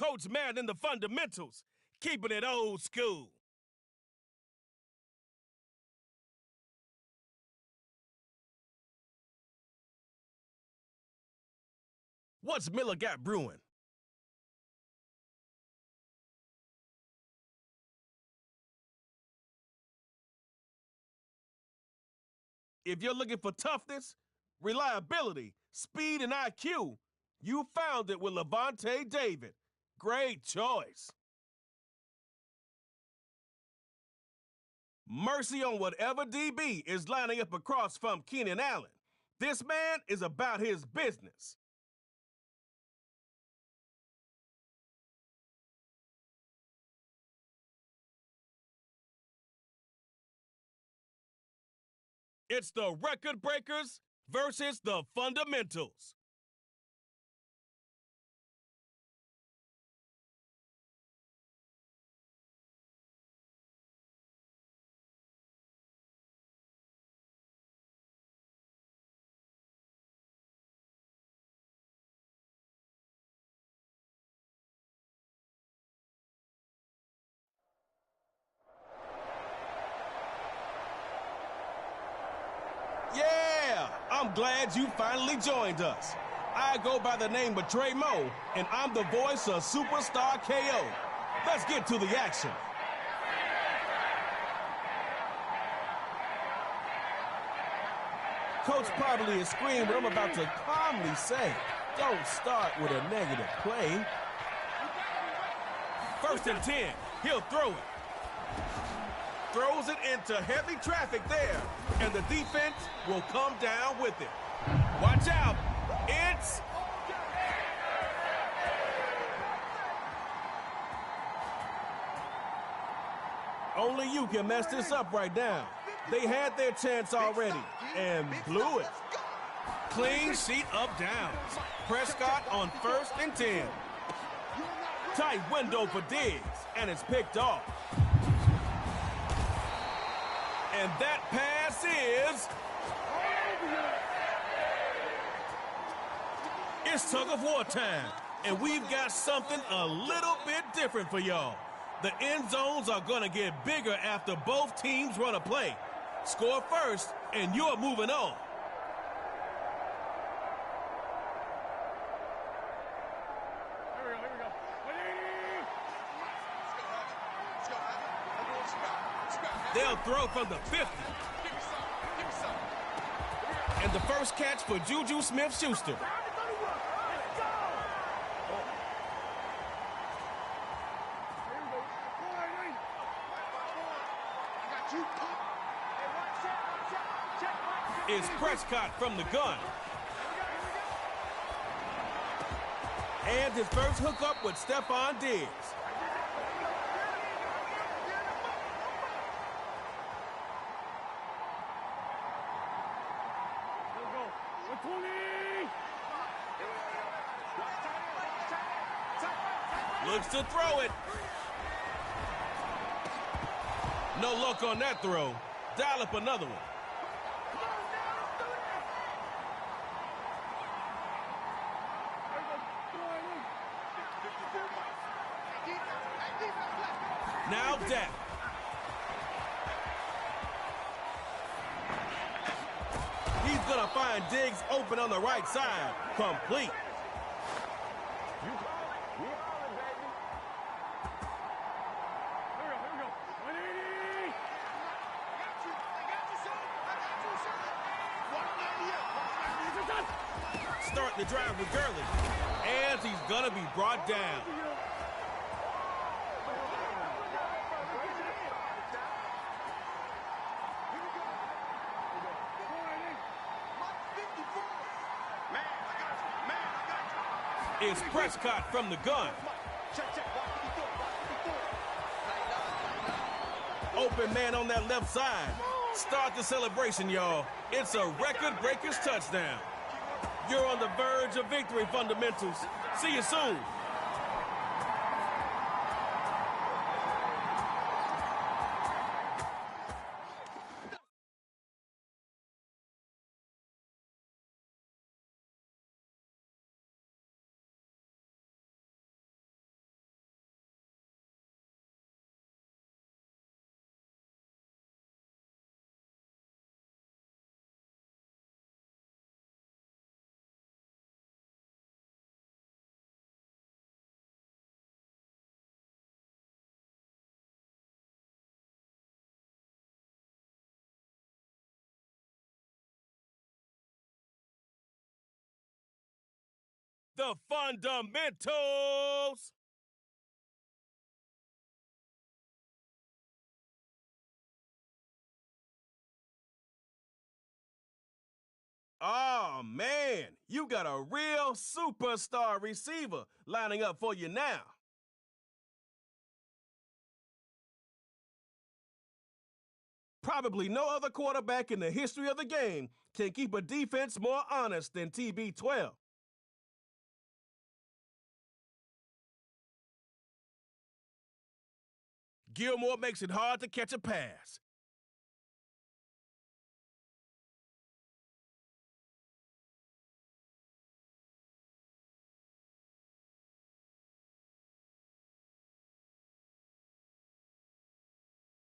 Coach Madden in the fundamentals, keeping it old school. What's Miller got brewing? If you're looking for toughness, reliability, speed, and IQ, you found it with Levante David. Great choice. Mercy on whatever DB is lining up across from Keenan Allen. This man is about his business. It's the record breakers versus the fundamentals. Yeah, I'm glad you finally joined us. I go by the name of Trey Moe, and I'm the voice of Superstar KO. Let's get to the action. Coach probably is screaming what I'm about to calmly say. Don't start with a negative play. 1st and 10, he'll throw it. Throws it into heavy traffic there, and the defense will come down with it. Watch out. It's... Only you can mess this up right now. They had their chance already and blew it. Clean sheet of downs. Prescott on 1st and 10. Tight window for Diggs, and it's picked off. And that pass is... It's tug-of-war time, and we've got something a little bit different for y'all. The end zones are going to get bigger after both teams run a play. Score first, and you're moving on. They'll throw from the 50. And the first catch for Juju Smith-Schuster. It's Prescott from the gun. And his first hookup with Stephon Diggs. Looks to throw it. No luck on that throw. Dial up another one. Now Dak. He's going to find Diggs open on the right side. Complete. Starting the drive with Gurley. And he's going to be brought down. It's Prescott from the gun. Open man on that left side. Start the celebration, y'all. It's a record breakers touchdown. You're on the verge of victory, fundamentals. See you soon. the fundamentals. Oh, man, you got a real superstar receiver lining up for you now. Probably no other quarterback in the history of the game can keep a defense more honest than TB12. Gilmore makes it hard to catch a pass.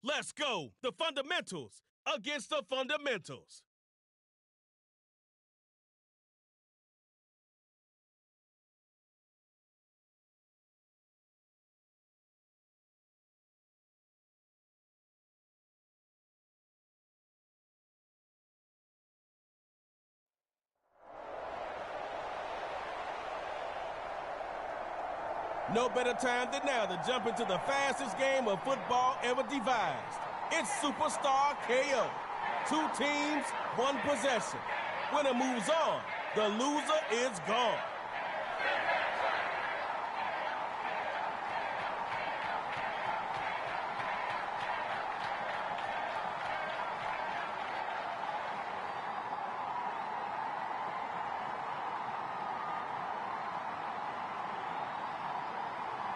Let's go, the fundamentals against the fundamentals. No better time than now to jump into the fastest game of football ever devised. It's Superstar KO. 2 teams, 1 possession. Winner moves on. The loser is gone.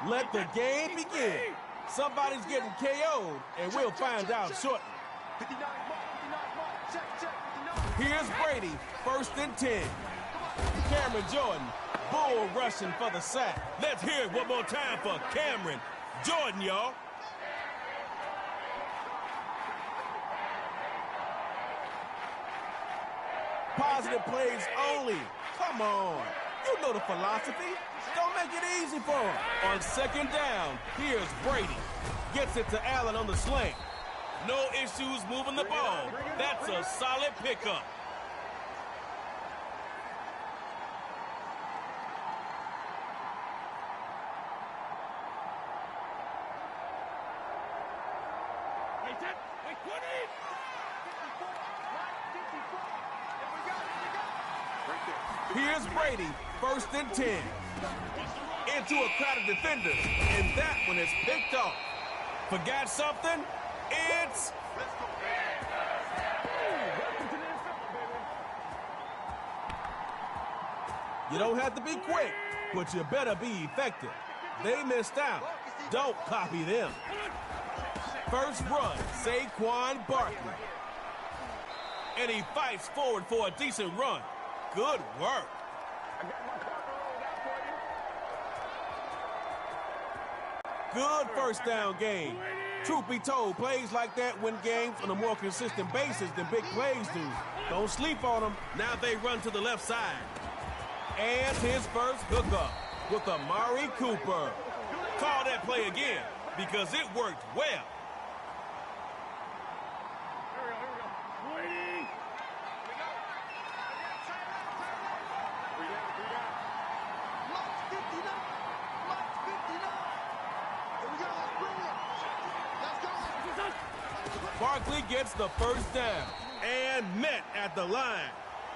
Let the game begin. Somebody's getting KO'd, and we'll find out shortly. Here's Brady, 1st and 10. Cameron Jordan, bull rushing for the sack. Let's hear it one more time for Cameron Jordan, y'all. Positive plays only. Come on. You know the philosophy. Don't make it easy for him. On 2nd down, here's Brady. Gets it to Allen on the slant. No issues moving the ball. That's a solid pickup. Here's Brady, 1st and 10. Into a crowd of defenders, and that one is picked off. Forgot something? It's... You don't have to be quick, but you better be effective. They missed out. Don't copy them. First run, Saquon Barkley. And he fights forward for a decent run. Good work. Good 1st down game. Truth be told, plays like that win games on a more consistent basis than big plays do. Don't sleep on them. Now they run to the left side. And his first hookup with Amari Cooper. Call that play again because it worked well. Barkley gets the 1st down and met at the line.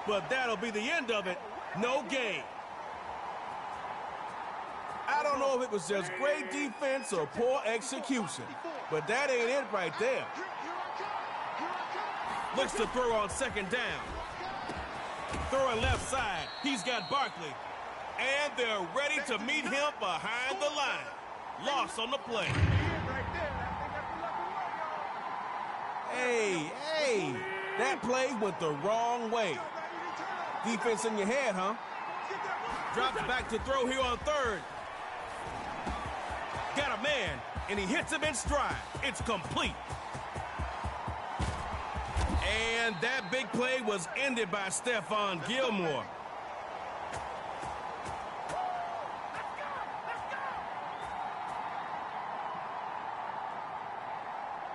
But that'll be the end of it. No gain. I don't know if it was just great defense or poor execution, but that ain't it right there. Looks to throw on 2nd down. Throwing left side. He's got Barkley. And they're ready to meet him behind the line. Loss on the play. Hey, that play went the wrong way. Defense in your head, huh? Drops back to throw here on 3rd. Got a man, and he hits him in stride. It's complete. And that big play was ended by Stephon Gilmore.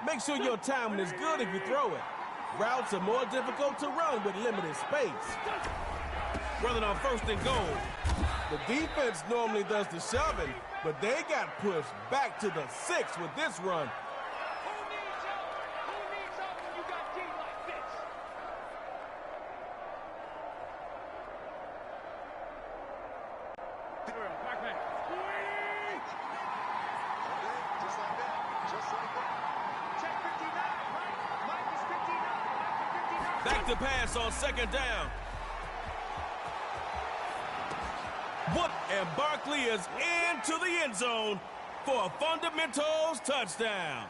Make sure your timing is good if you throw it. Routes are more difficult to run with limited space. Running on 1st and goal. The defense normally does the shoving, but they got pushed back to the 6 with this run. Back to pass on second down. And Barkley is into the end zone for a fundamentals touchdown.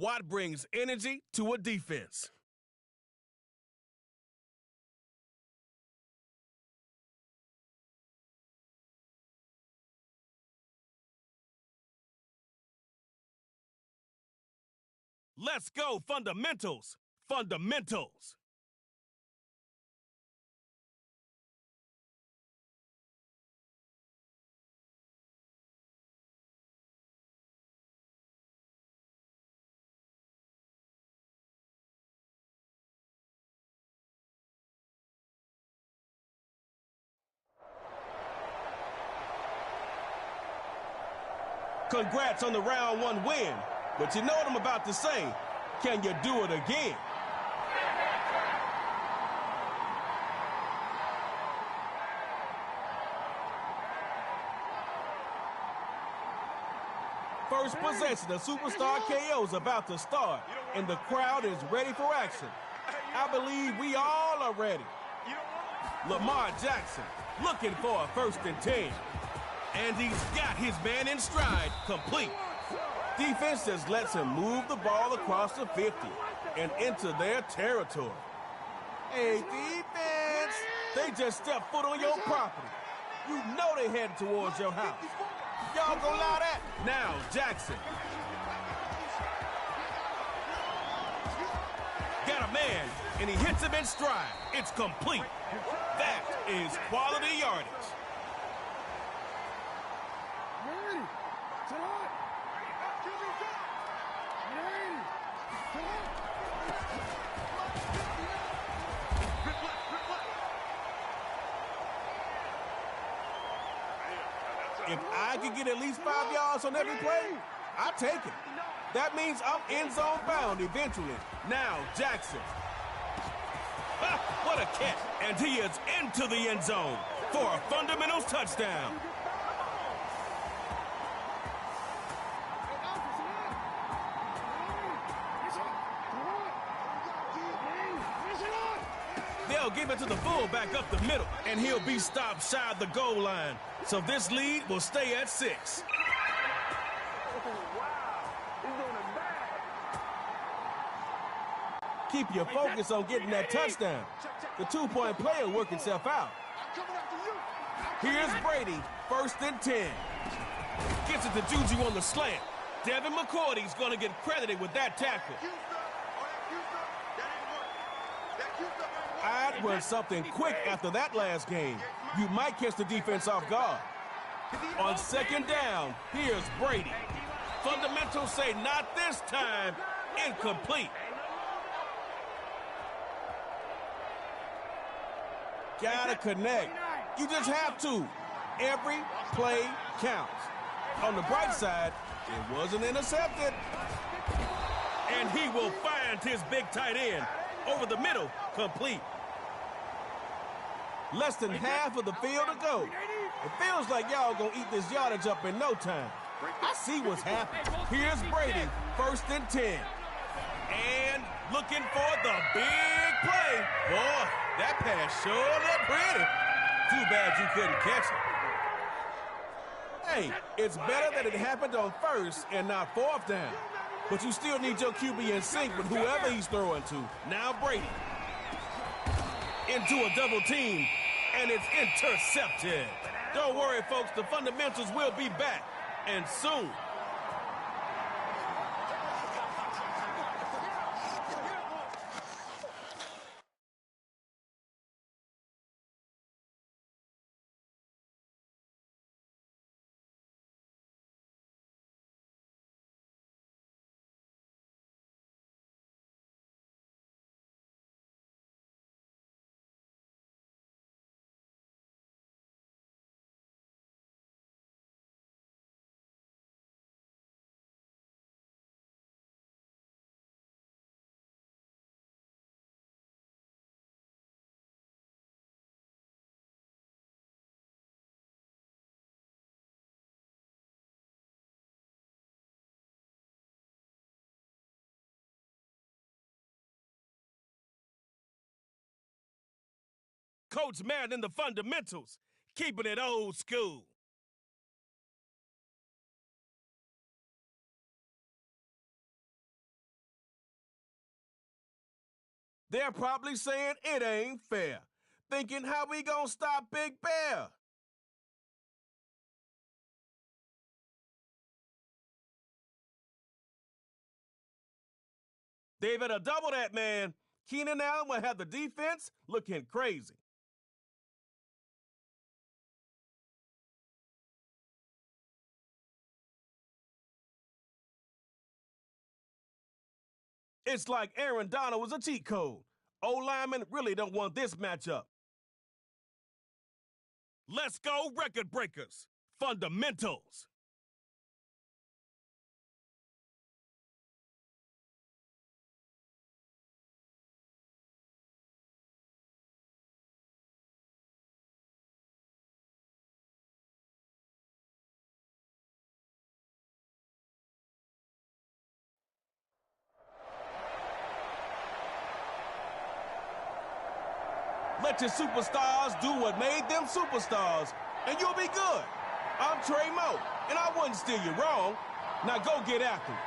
Watt brings energy to a defense. Let's go, fundamentals. Fundamentals. Congrats on the round 1 win. But you know what I'm about to say. Can you do it again? First possession, the superstar KO is about to start, and the crowd is ready for action. I believe we all are ready. Lamar Jackson looking for a 1st and 10. And he's got his man in stride, complete. Defense just lets him move the ball across the 50 and into their territory. Hey, defense, they just stepped foot on your property. You know they heading towards your house. Y'all gonna allow that? Now, Jackson. Got a man, and he hits him in stride. It's complete. That is quality yardage. If I could get at least 5 yards on every play, I take it. That means I'm end zone bound eventually. Now, Jackson. What a catch. And he is into the end zone for a fundamentals touchdown. They'll give it to the fullback up the middle, and he'll be stopped shy of the goal line. So this lead will stay at 6. Keep your focus on getting that touchdown. The 2-point play will work itself out. Here's Brady, 1st and 10. Gets it to Juju on the slant. Devin McCourty's going to get credited with that tackle. I'd run something quick after that last game. You might catch the defense off guard. On 2nd down, here's Brady. Fundamentals say not this time. Incomplete. Gotta connect. You just have to. Every play counts. On the bright side, it wasn't intercepted. And he will find his big tight end. Over the middle, complete. Less than half of the field to go. It feels like y'all gonna eat this yardage up in no time. I see what's happening. Here's Brady, 1st and 10. And looking for the big play. Boy, that pass sure looked pretty. Too bad you couldn't catch it. Hey, it's better that it happened on first and not fourth down. But you still need your QB in sync with whoever he's throwing to. Now Brady. Into a double team, and it's intercepted. Don't worry, folks. The fundamentals will be back, and soon. Coach Madden in the fundamentals, keeping it old school. They're probably saying it ain't fair, thinking how we gonna stop Big Bear? They better double that, man. Keenan Allen will have the defense looking crazy. It's like Aaron Donald was a cheat code. O-linemen really don't want this matchup. Let's go, record breakers. Fundamentals. Let your superstars do what made them superstars, and you'll be good. I'm Trey Moe, and I wouldn't steer you wrong. Now go get after it.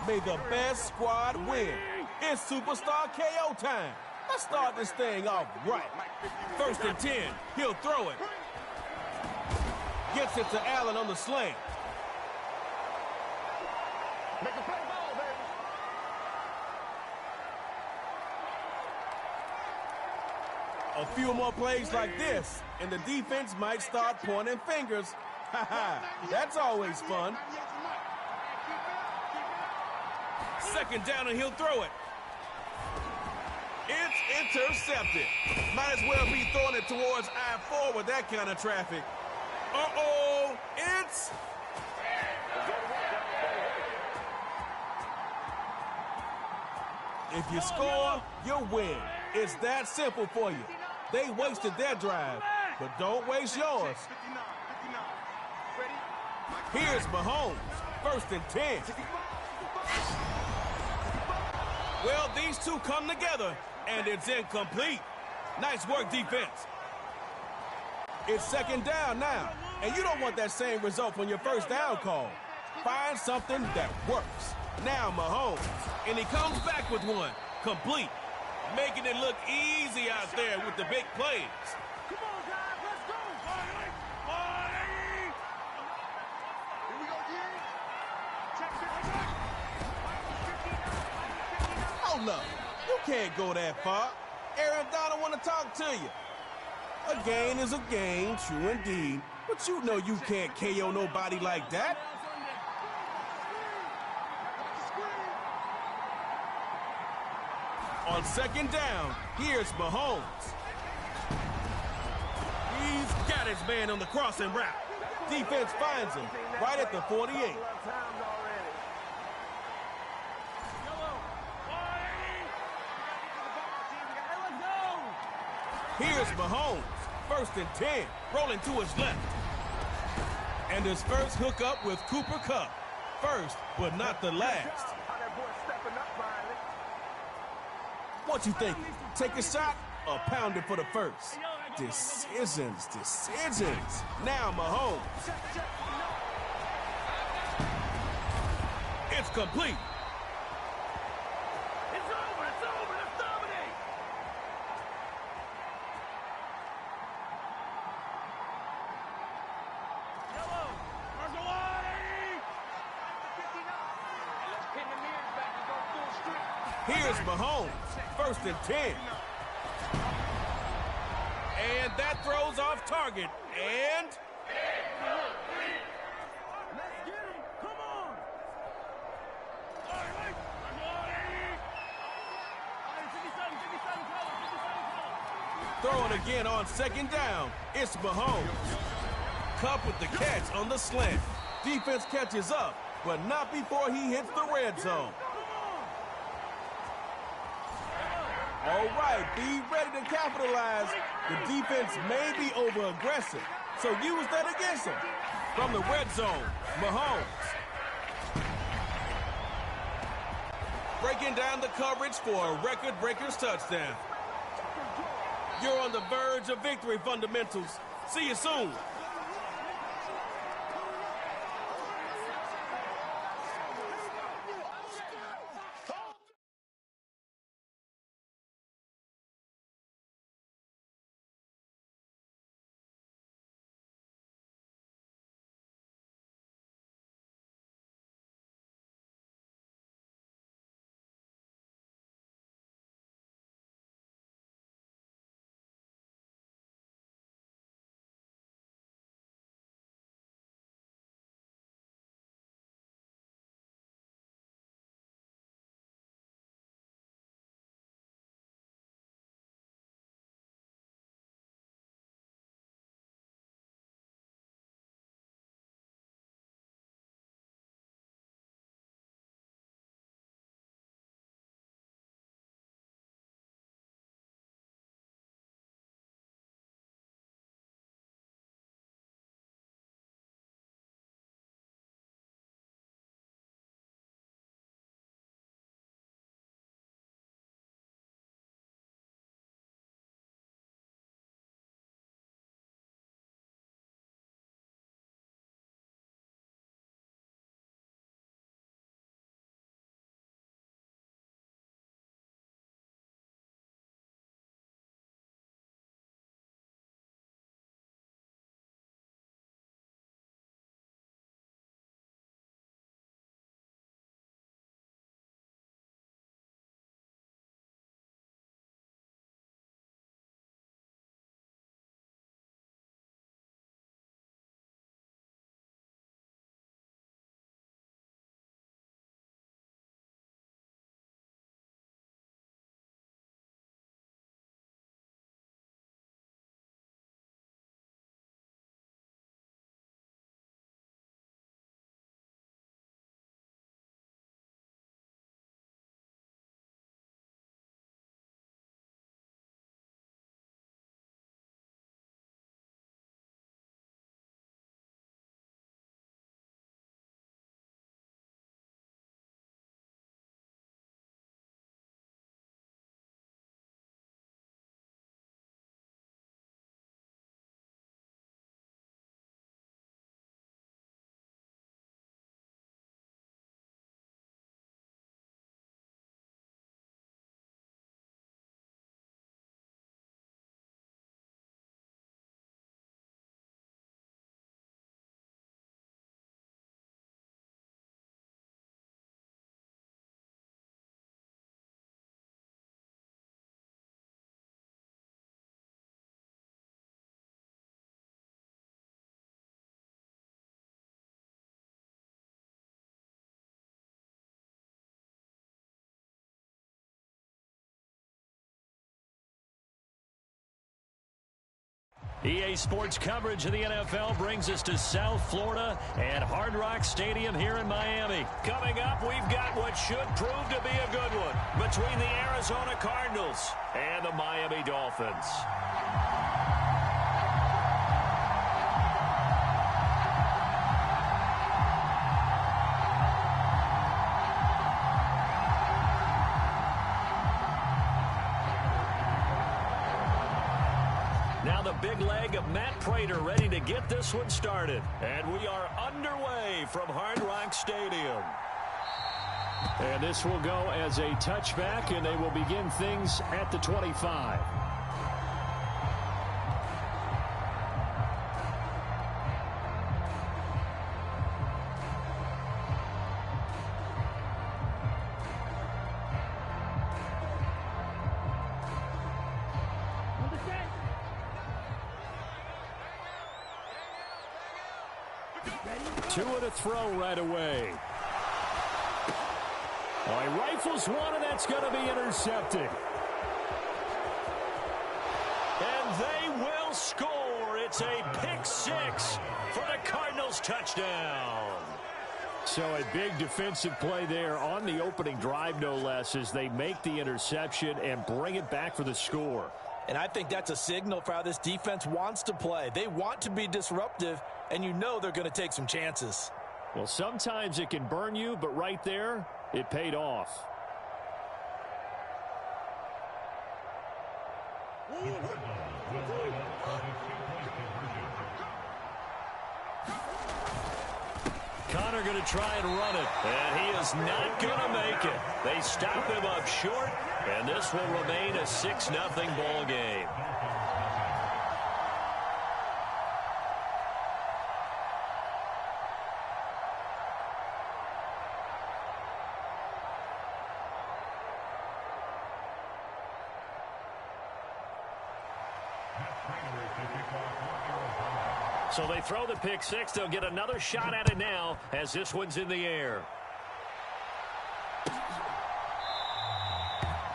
May the best squad win. It's Superstar KO time. Let's start this thing off right. 1st and 10. He'll throw it. Gets it to Allen on the slant. Make a play ball, baby. A few more plays like this, and the defense might start pointing fingers. That's always fun. 2nd down, and he'll throw it. It's intercepted. Might as well be throwing it towards I-4 with that kind of traffic. Uh-oh, it's... If you score, you win. It's that simple for you. They wasted their drive, but don't waste yours. Here's Mahomes, 1st and 10. Well, these two come together, and it's incomplete. Nice work, defense. It's 2nd down now, and you don't want that same result on your 1st down call. Find something that works. Now Mahomes, and he comes back with one, complete, making it look easy out there with the big plays. Come on, guys, let's go. Here we go, Jerry. Hold up. You can't go that far. Aaron Donald want to talk to you. A gain is a gain, true indeed. But you know you can't KO nobody like that. On 2nd down, here's Mahomes. He's got his man on the crossing route. Defense finds him right at the 48. Here's Mahomes, 1st and 10, rolling to his left. And his first hookup with Cooper Kupp. First, but not the last. What you think? Take a shot or pound it for the first? Decisions. Now Mahomes. It's complete. It's over. Let's dominate. Yellow. Let's pin the mirrors back and go full strip. Here's Mahomes, 1st and 10. And that throws off target. And Let's get him. Come on. throw it again on 2nd down. It's Mahomes. Kupp with the catch on the slant. Defense catches up, but not before he hits the red zone. All right, be ready to capitalize. The defense may be over-aggressive, so use that against them. From the red zone, Mahomes. Breaking down the coverage for a record-breaker's touchdown. You're on the verge of victory, fundamentals. See you soon. EA Sports coverage of the NFL brings us to South Florida and Hard Rock Stadium here in Miami. Coming up, we've got what should prove to be a good one between the Arizona Cardinals and the Miami Dolphins. Now the big leg of Matt Prater ready to get this one started. And we are underway from Hard Rock Stadium. And this will go as a touchback, and they will begin things at the 25. Two and a throw right away. Oh, he rifles one, and that's going to be intercepted. And they will score. It's a pick six for the Cardinals touchdown. So a big defensive play there on the opening drive, no less, as they make the interception and bring it back for the score. And I think that's a signal for how this defense wants to play. They want to be disruptive, and you know they're going to take some chances. Well, sometimes it can burn you, but right there, it paid off. Connor going to try and run it, and he is not going to make it. They stop him up short, and this will remain a 6-0 ball game. So they throw the pick six. They'll get another shot at it now as this one's in the air.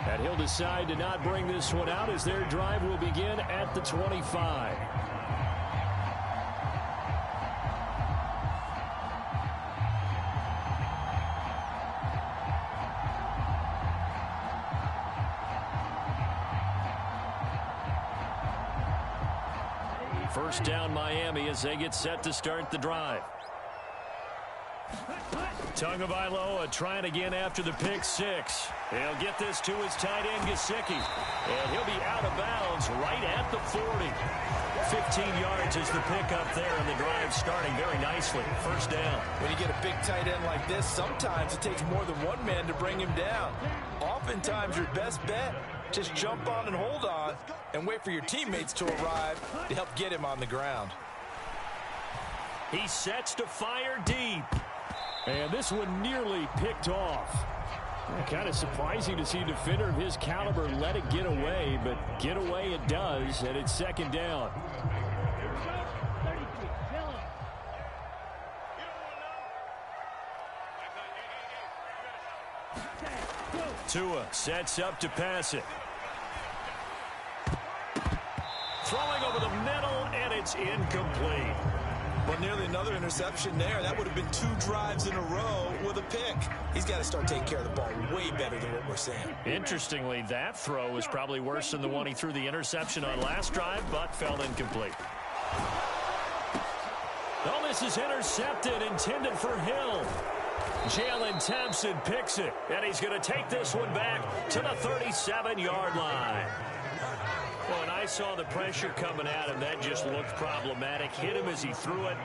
And he'll decide to not bring this one out as their drive will begin at the 25. First down Miami as they get set to start the drive. Tagovailoa trying again after the pick six. He'll get this to his tight end Gesicki. And he'll be out of bounds right at the 40. 15 yards is the pickup there, and the drive starting very nicely. First down. When you get a big tight end like this, sometimes it takes more than one man to bring him down. Oftentimes your best bet, just jump on and hold on and wait for your teammates to arrive to help get him on the ground. He sets to fire deep. And this one nearly picked off. Kind of surprising to see a defender of his caliber let it get away, but get away it does, and it's second down. Tua sets up to pass it. Throwing over the middle, and it's incomplete. Well, nearly another interception there. That would have been 2 drives in a row with a pick. He's got to start taking care of the ball way better than what we're seeing. Interestingly, that throw was probably worse than the one he threw the interception on last drive, but fell incomplete. Oh, this is intercepted, intended for Hill. Jalen Thompson picks it, and he's going to take this one back to the 37-yard line. Well, when I saw the pressure coming at him, that just looked problematic. Hit him as he threw it,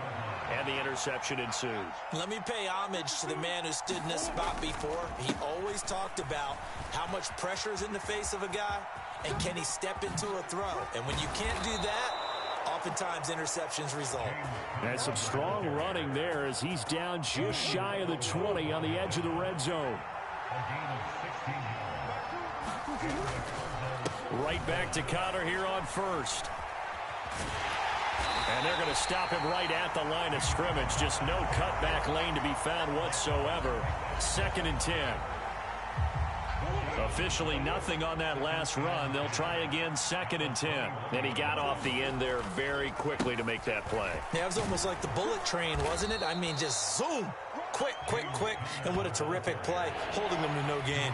and the interception ensued. Let me pay homage to the man who stood in this spot before. He always talked about how much pressure is in the face of a guy, and can he step into a throw. And when you can't do that, oftentimes interceptions result. That's some strong running there as he's down just shy of the 20 on the edge of the red zone. Right back to Connor here on first. And they're going to stop him right at the line of scrimmage. Just no cutback lane to be found whatsoever. 2nd and 10. A officially nothing on that last run. They'll try again 2nd and 10. And he got off the end there very quickly to make that play. Yeah, it was almost like the bullet train, wasn't it? I mean, just zoom. Quick, quick, quick. And what a terrific play, holding them to no gain.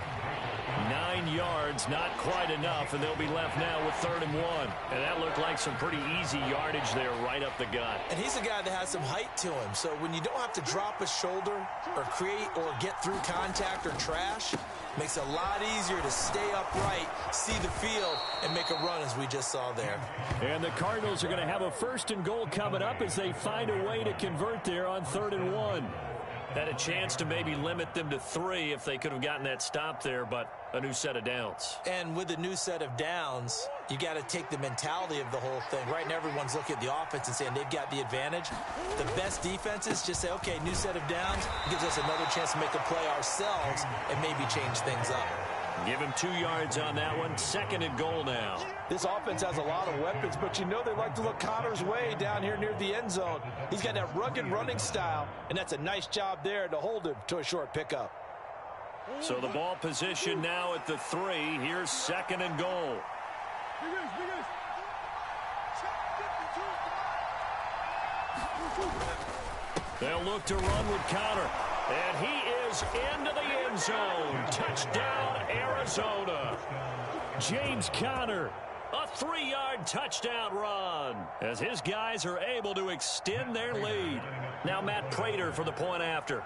9 yards, not quite enough, and they'll be left now with 3rd and 1. And that looked like some pretty easy yardage there right up the gut. And he's a guy that has some height to him, so when you don't have to drop a shoulder or create or get through contact or trash, makes it a lot easier to stay upright, see the field, and make a run as we just saw there. And the Cardinals are going to have a 1st and goal coming up as they find a way to convert there on 3rd and 1. Had a chance to maybe limit them to 3 if they could have gotten that stop there, but a new set of downs. And with a new set of downs, you got to take the mentality of the whole thing. Right now, everyone's looking at the offense and saying they've got the advantage. The best defenses just say, okay, new set of downs gives us another chance to make a play ourselves and maybe change things up. Give him 2 yards on that one. 2nd and goal now. This offense has a lot of weapons, but you know they like to look Connor's way down here near the end zone. He's got that rugged running style, and that's a nice job there to hold him to a short pickup. So the ball position now at the 3. Here's 2nd and goal. They'll look to run with Connor. And he is into the end zone. Touchdown, Arizona. James Conner, a 3-yard touchdown run as his guys are able to extend their lead. Now Matt Prater for the point after.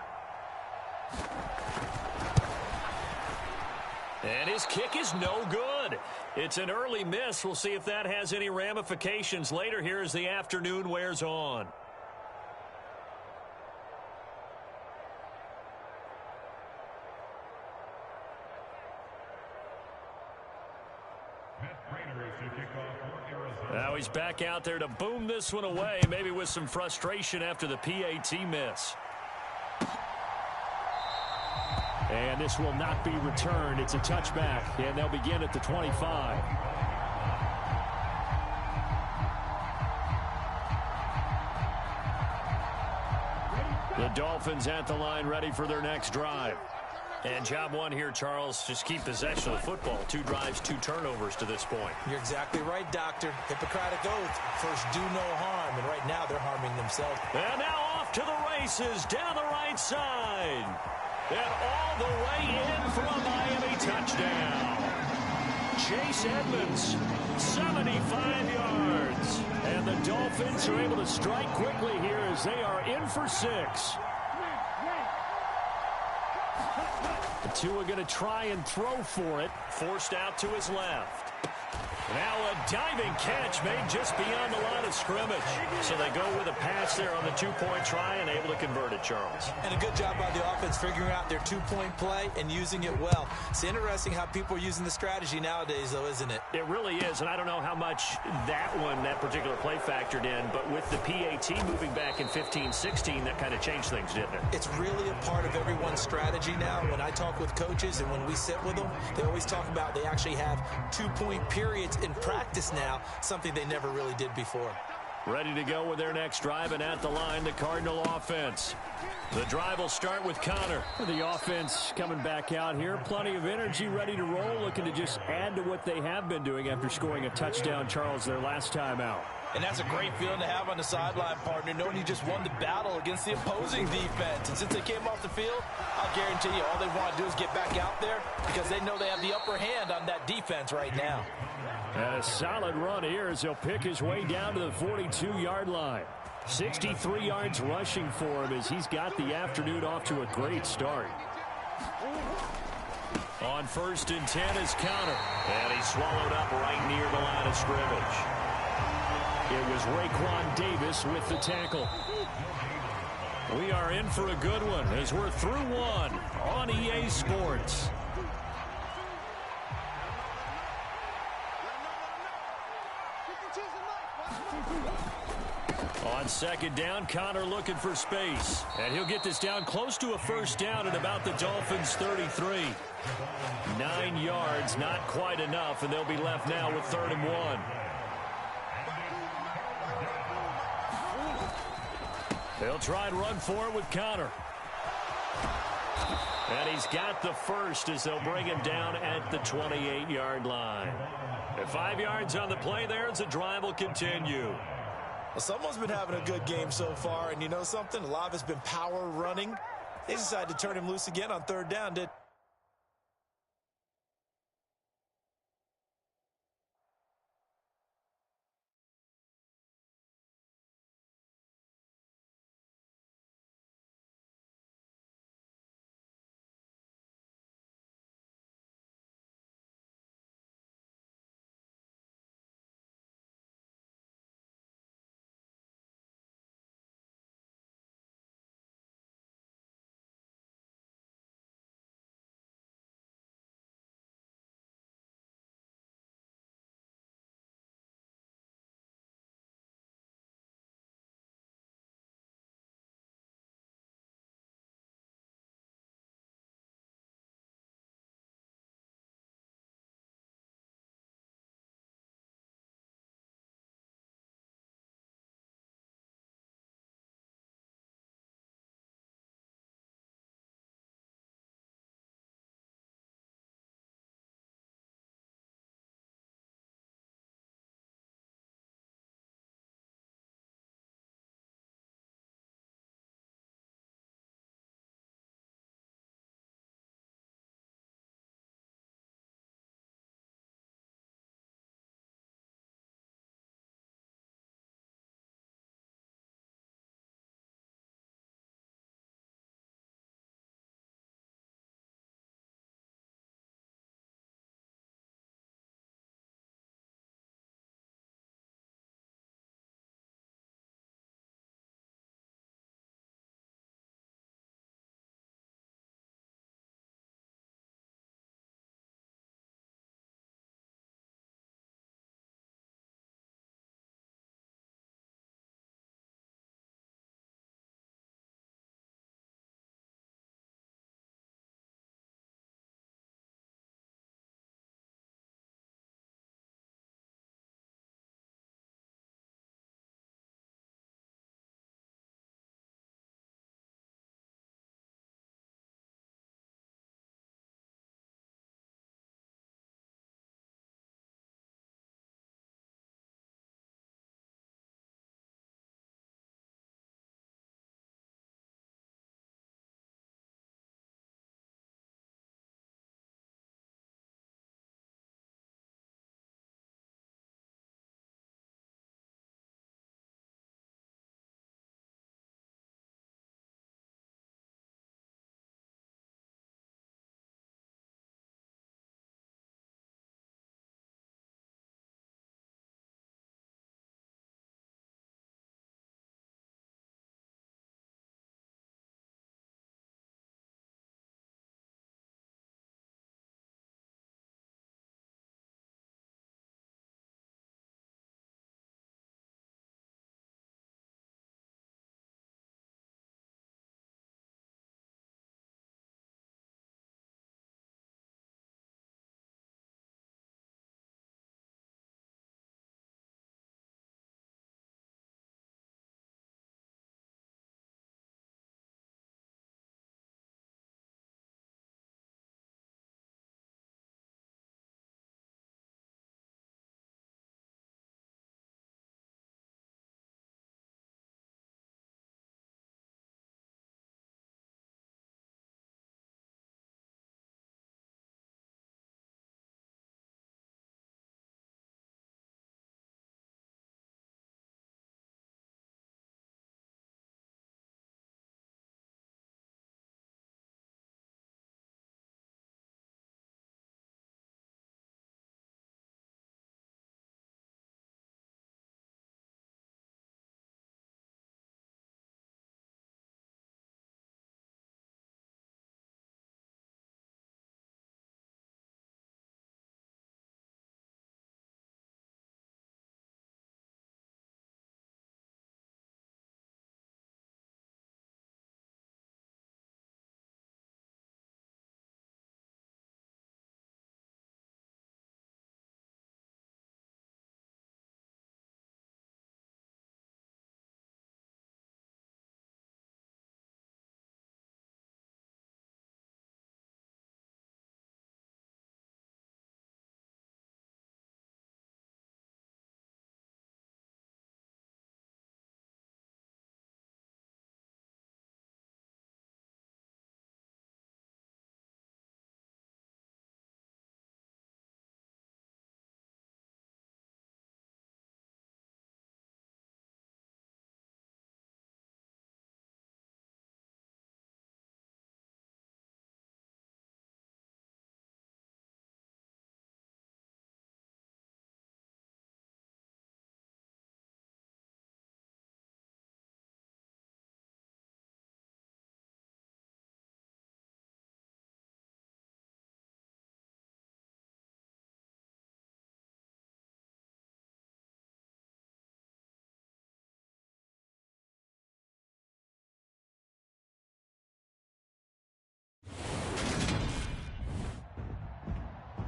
And his kick is no good. It's an early miss. We'll see if that has any ramifications later here as the afternoon wears on. Now he's back out there to boom this one away, maybe with some frustration after the PAT miss. And this will not be returned. It's a touchback, and they'll begin at the 25. The Dolphins at the line, ready for their next drive. And job one here, Charles, just keep possession of the football. 2 drives, 2 turnovers to this point. You're exactly right, Doctor. Hippocratic oath. First, do no harm. And right now, they're harming themselves. And now off to the races down the right side. And all the way in for a Miami touchdown. Chase Edmonds, 75 yards. And the Dolphins are able to strike quickly here as they are in for 6. Tua going to try and throw for it. Forced out to his left. Now a diving catch made just beyond the line of scrimmage. So they go with a pass there on the 2-point try and able to convert it, Charles. And a good job by the offense figuring out their 2-point play and using it well. It's interesting how people are using the strategy nowadays, though, isn't it? It really is, and I don't know how much that particular play factored in, but with the PAT moving back in 15-16, that kind of changed things, didn't it? It's really a part of everyone's strategy now. When I talk with coaches and when we sit with them, they always talk about they actually have 2-point periods in practice now, something they never really did before. Ready to go with their next drive, and at the line, the Cardinal offense. The drive will start with Connor. The offense coming back out here. Plenty of energy, ready to roll, looking to just add to what they have been doing after scoring a touchdown, Charles, their last time out. And that's a great feeling to have on the sideline, partner, knowing you just won the battle against the opposing defense. And since they came off the field, I'll guarantee you all they want to do is get back out there because they know they have the upper hand on that defense right now. And a solid run here as he'll pick his way down to the 42-yard line. 63 yards rushing for him as he's got the afternoon off to a great start. On 1st and 10 is Connor. And he's swallowed up right near the line of scrimmage. It was Raekwon Davis with the tackle. We are in for a good one as we're through one on EA Sports. On 2nd down, Connor looking for space. And he'll get this down close to a 1st down at about the Dolphins' 33. 9 yards, not quite enough, and they'll be left now with 3rd and 1. They'll try and run for it with Connor. And he's got the first as they'll bring him down at the 28-yard line. At 5 yards on the play there as the drive will continue. Well, someone's been having a good game so far, and you know something? A lot of it's been power running. They decided to turn him loose again on third down, didn't they?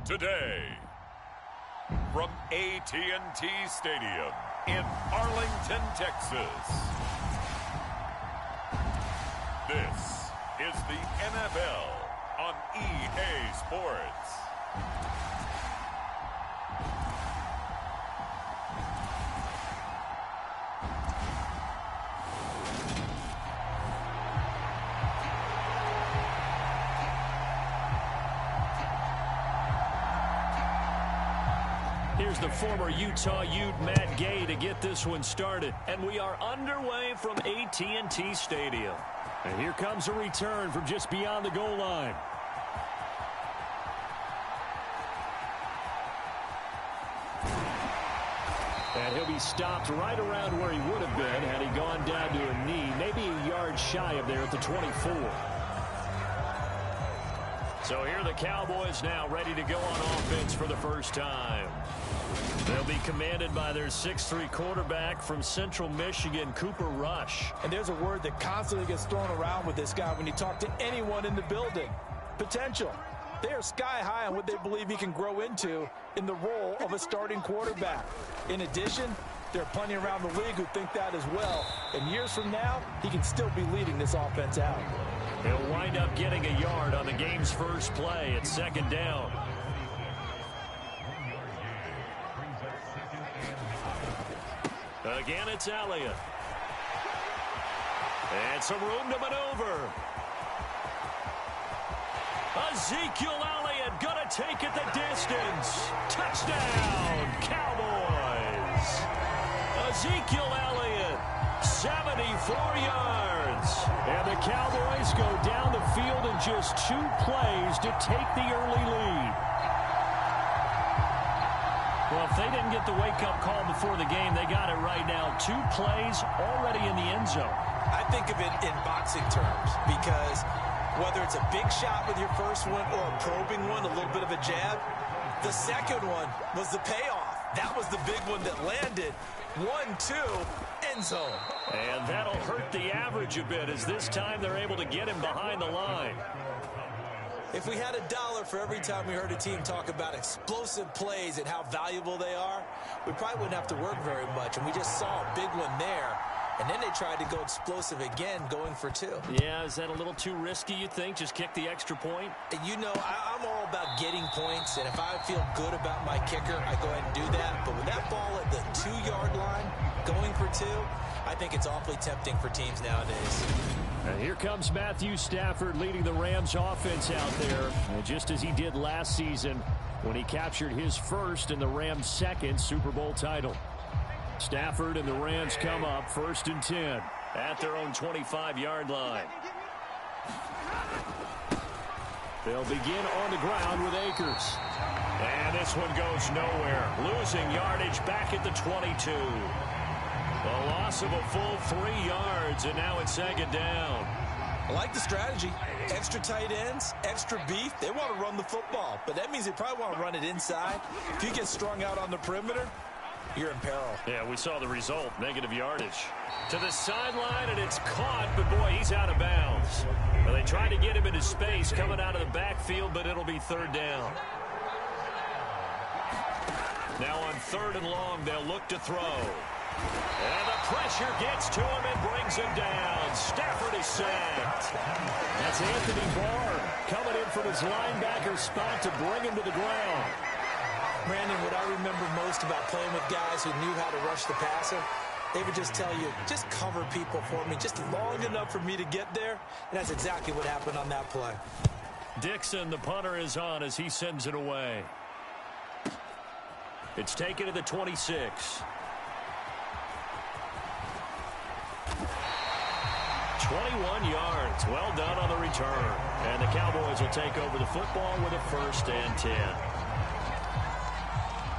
today, from AT&T Stadium in Arlington, Texas, this is the NFL on EA Sports. Here's the former Utah Ute Matt Gay to get this one started. And we are underway from AT&T Stadium. And here comes a return from just beyond the goal line. And he'll be stopped right around where he would have been had he gone down to a knee, maybe a yard shy of there at the 24. So here are the Cowboys now ready to go on offense for the first time. They'll be commanded by their 6'3" quarterback from Central Michigan, Cooper Rush. And there's a word that constantly gets thrown around with this guy when you talk to anyone in the building. Potential. They are sky high on what they believe he can grow into in the role of a starting quarterback. In addition, there are plenty around the league who think that as well. And years from now, he can still be leading this offense out. He'll wind up getting a yard on the game's first play at second down. Again, it's Elliott. And some room to maneuver. Ezekiel Elliott gonna take it the distance. Touchdown, Cowboys. Ezekiel Elliott, 74 yards. And the Cowboys go down the field in just 2 plays to take the early lead. Well, if they didn't get the wake-up call before the game, they got it right now. 2 plays already in the end zone. I think of it in boxing terms because whether it's a big shot with your first one or a probing one, a little bit of a jab, the second one was the payoff. That was the big one that landed. 1-2, end zone. And that'll hurt the average a bit as this time they're able to get him behind the line. If we had $1 for every time we heard a team talk about explosive plays and how valuable they are, we probably wouldn't have to work very much. And we just saw a big one there. And then they tried to go explosive again, going for 2. Yeah, is that a little too risky, you think? Just kick the extra point? And you know, I'm all about getting points. And if I feel good about my kicker, I go ahead and do that. But with that ball at the 2-yard line, going for 2, I think it's awfully tempting for teams nowadays. And here comes Matthew Stafford leading the Rams offense out there. And just as he did last season when he captured his first and the Rams' second Super Bowl title. Stafford and the Rams come up 1st and 10 at their own 25-yard line. They'll begin on the ground with Akers. And this one goes nowhere. Losing yardage back at the 22. A loss of a full 3 yards, and now it's 2nd down. I like the strategy. Extra tight ends, extra beef. They want to run the football, but that means they probably want to run it inside. If you get strung out on the perimeter, you're in peril. Yeah, we saw the result. Negative yardage. To the sideline, and it's caught, but boy, he's out of bounds. Well, they tried to get him into space coming out of the backfield, but it'll be 3rd down. Now on 3rd and long, they'll look to throw. And the pressure gets to him and brings him down. Stafford is sacked. That's Anthony Barr coming in from his linebacker spot to bring him to the ground. Brandon, what I remember most about playing with guys who knew how to rush the passer, they would just tell you, just cover people for me, just long enough for me to get there. And that's exactly what happened on that play. Dixon, the punter, is on as he sends it away. It's taken to the 26. 21 yards. Well done on the return. And the Cowboys will take over the football with a 1st and 10.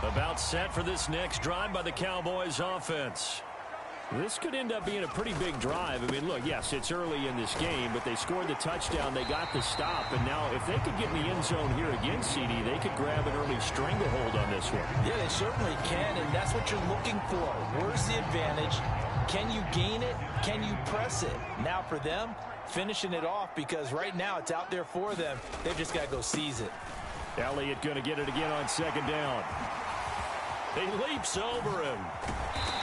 About set for this next drive by the Cowboys offense. This could end up being a pretty big drive. I mean, look, yes, it's early in this game, but they scored the touchdown. They got the stop. And now if they could get in the end zone here again, CD, they could grab an early stranglehold on this one. Yeah, they certainly can, and that's what you're looking for. Where's the advantage? Can you gain it? Can you press it? Now for them, finishing it off because right now it's out there for them. They've just got to go seize it. Elliott going to get it again on second down. He leaps over him.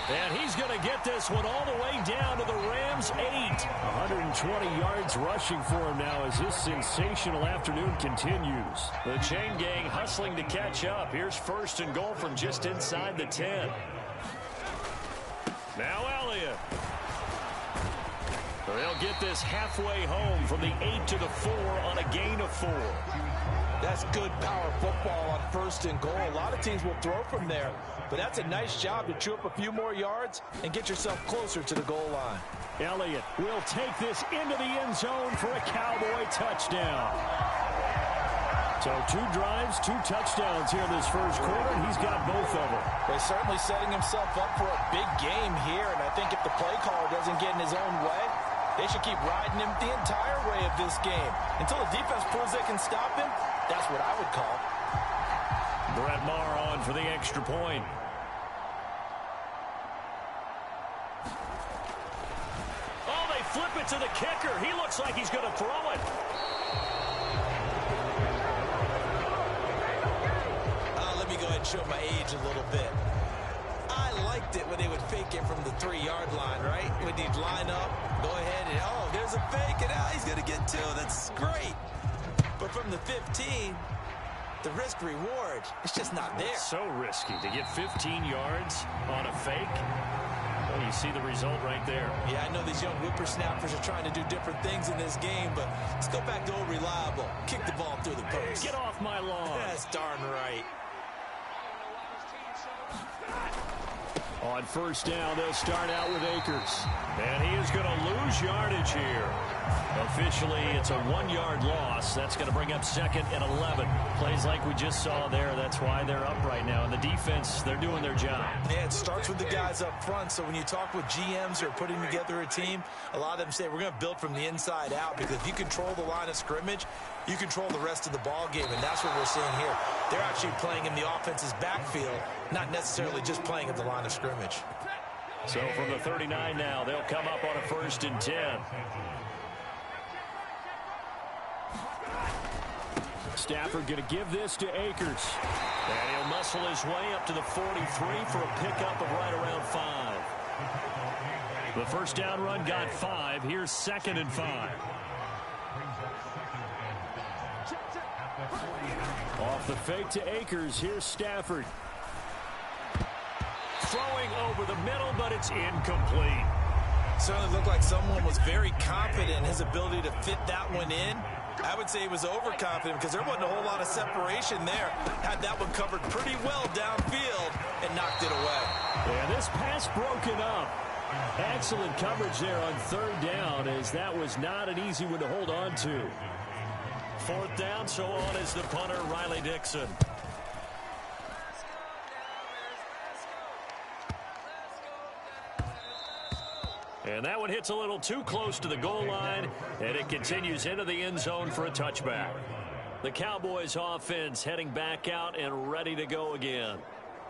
And he's going to get this one all the way down to the Rams' 8. 120 yards rushing for him now as this sensational afternoon continues. The chain gang hustling to catch up. Here's first and goal from just inside the 10. Now Elliott. They'll get this halfway home from the 8 to the 4 on a gain of 4. That's good power football on first and goal. A lot of teams will throw from there, but that's a nice job to chew up a few more yards and get yourself closer to the goal line. Elliott will take this into the end zone for a Cowboy touchdown. So 2 drives, 2 touchdowns here in this first quarter, and he's got both of them. They're certainly setting himself up for a big game here, and I think if the play caller doesn't get in his own way, they should keep riding him the entire way of this game. Until the defense proves they can stop him, that's what I would call. Brett Maher on for the extra point. Oh, they flip it to the kicker. He looks like he's going to throw it. Let me go ahead and show my age a little bit. I liked it when they would fake it from the 3-yard line, right? When he'd line up, go ahead and, oh, there's a fake, and now he's going to get 2. That's great. But from the 15, the risk-reward, it's just not there. It's so risky to get 15 yards on a fake. Well, you see the result right there. Yeah, I know these young whippersnappers are trying to do different things in this game, but let's go back to old reliable. Kick the ball through the post. Get off my lawn. That's darn right. On first down, they'll start out with Akers. And he is going to lose yardage here. Officially, it's a 1-yard loss. That's going to bring up second and 11. Plays like we just saw there. That's why they're up right now. And the defense, they're doing their job. Yeah, it starts with the guys up front. So when you talk with GMs who are putting together a team, a lot of them say we're going to build from the inside out, because if you control the line of scrimmage, you control the rest of the ball game, and that's what we're seeing here. They're actually playing in the offense's backfield, not necessarily just playing at the line of scrimmage. So from the 39 now, they'll come up on a first and 10. Stafford going to give this to Akers. And he'll muscle his way up to the 43 for a pickup of right around 5. The first down run got 5. Here's second and 5. Off the fake to Akers. Here's Stafford. Throwing over the middle, but it's incomplete. Certainly looked like someone was very confident in his ability to fit that one in. I would say he was overconfident because there wasn't a whole lot of separation there. Had that one covered pretty well downfield and knocked it away. And this pass broken up. Excellent coverage there on third down, as that was not an easy one to hold on to. Fourth down, so on is the punter, Riley Dixon. And that one hits a little too close to the goal line, and it continues into the end zone for a touchback. The Cowboys offense heading back out and ready to go again.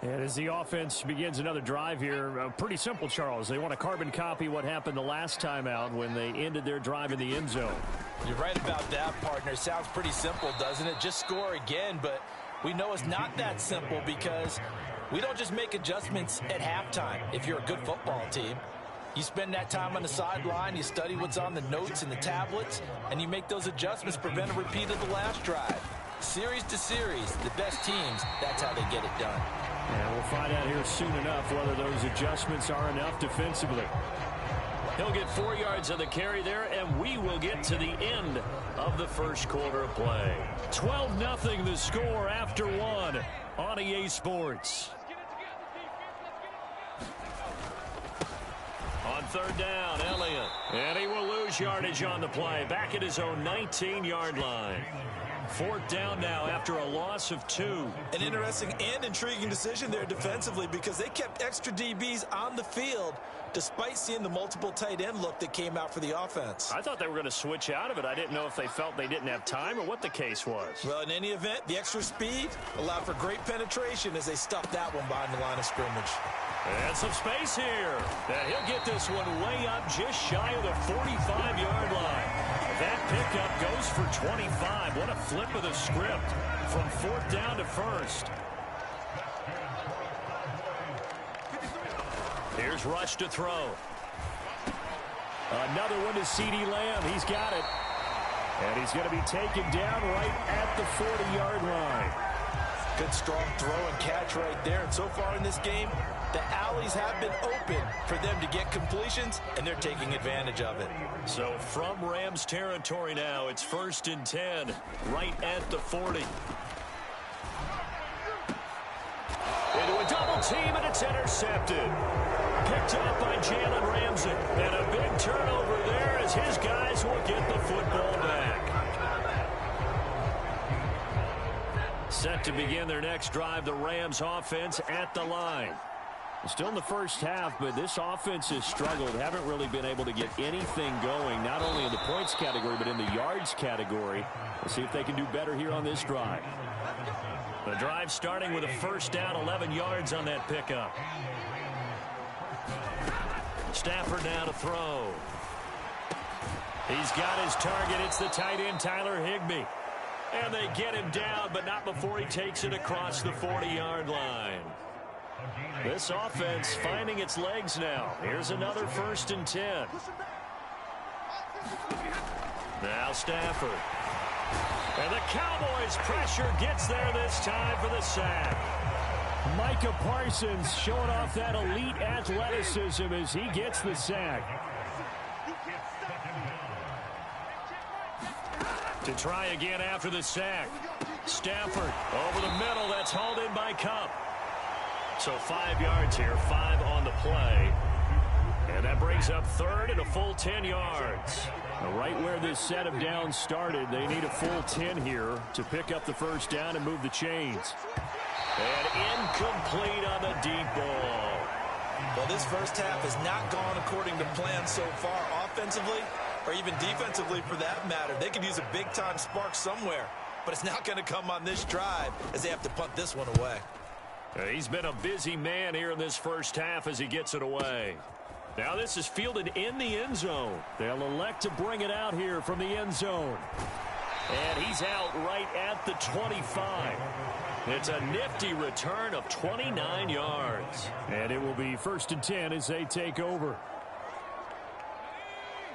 And as the offense begins another drive here, pretty simple, Charles. They want to carbon copy what happened the last time out when they ended their drive in the end zone. You're right about that, partner. Sounds pretty simple, doesn't it? Just score again, but we know it's not that simple because we don't just make adjustments at halftime if you're a good football team. You spend that time on the sideline, you study what's on the notes and the tablets, and you make those adjustments, prevent a repeat of the last drive. Series to series, the best teams, that's how they get it done. And we'll find out here soon enough whether those adjustments are enough defensively. He'll get 4 yards on the carry there, and we will get to the end of the first quarter of play. 12-0 the score after 1 on EA Sports. On third down, Elliott. And he will lose yardage on the play. Back at his own 19-yard line. Fourth down now after a loss of 2. An interesting and intriguing decision there defensively because they kept extra DBs on the field despite seeing the multiple tight end look that came out for the offense. I thought they were going to switch out of it. I didn't know if they felt they didn't have time or what the case was. Well, in any event, the extra speed allowed for great penetration as they stuffed that one behind the line of scrimmage. And some space here. And he'll get this one way up just shy of the 45-yard line. That pickup goes for 25. What a flip of the script from 4th down to 1st. Here's Rush to throw. Another one to CeeDee Lamb. He's got it. And he's going to be taken down right at the 40-yard line. Good strong throw and catch right there. And so far in this game, the alleys have been open for them to get completions, and they're taking advantage of it. So from Rams territory now, it's 1st and 10, right at the 40. Into a double team, and it's intercepted. Picked up by Jalen Ramsey. And a big turnover there as his guys will get the football back. Set to begin their next drive, the Rams offense at the line. Still in the first half, but this offense has struggled. Haven't really been able to get anything going, not only in the points category, but in the yards category. We'll see if they can do better here on this drive. The drive starting with a 1st down, 11 yards on that pickup. Stafford now to throw. He's got his target. It's the tight end, Tyler Higbee. And they get him down, but not before he takes it across the 40-yard line. This offense finding its legs now. Here's another 1st and 10. Now Stafford. And the Cowboys' pressure gets there this time for the sack. Micah Parsons showing off that elite athleticism as he gets the sack. To try again after the sack. Stafford over the middle. That's hauled in by Kupp. So 5 yards here, 5 on the play. And that brings up 3rd and a full 10 yards. Now right where this set of downs started, they need a full 10 here to pick up the 1st down and move the chains. And incomplete on the deep ball. Well, this first half has not gone according to plan so far offensively, or even defensively for that matter. They could use a big-time spark somewhere, but it's not going to come on this drive as they have to punt this one away. He's been a busy man here in this first half as he gets it away. Now this is fielded in the end zone. They'll elect to bring it out here from the end zone. And he's out right at the 25. It's a nifty return of 29 yards. And it will be 1st and 10 as they take over.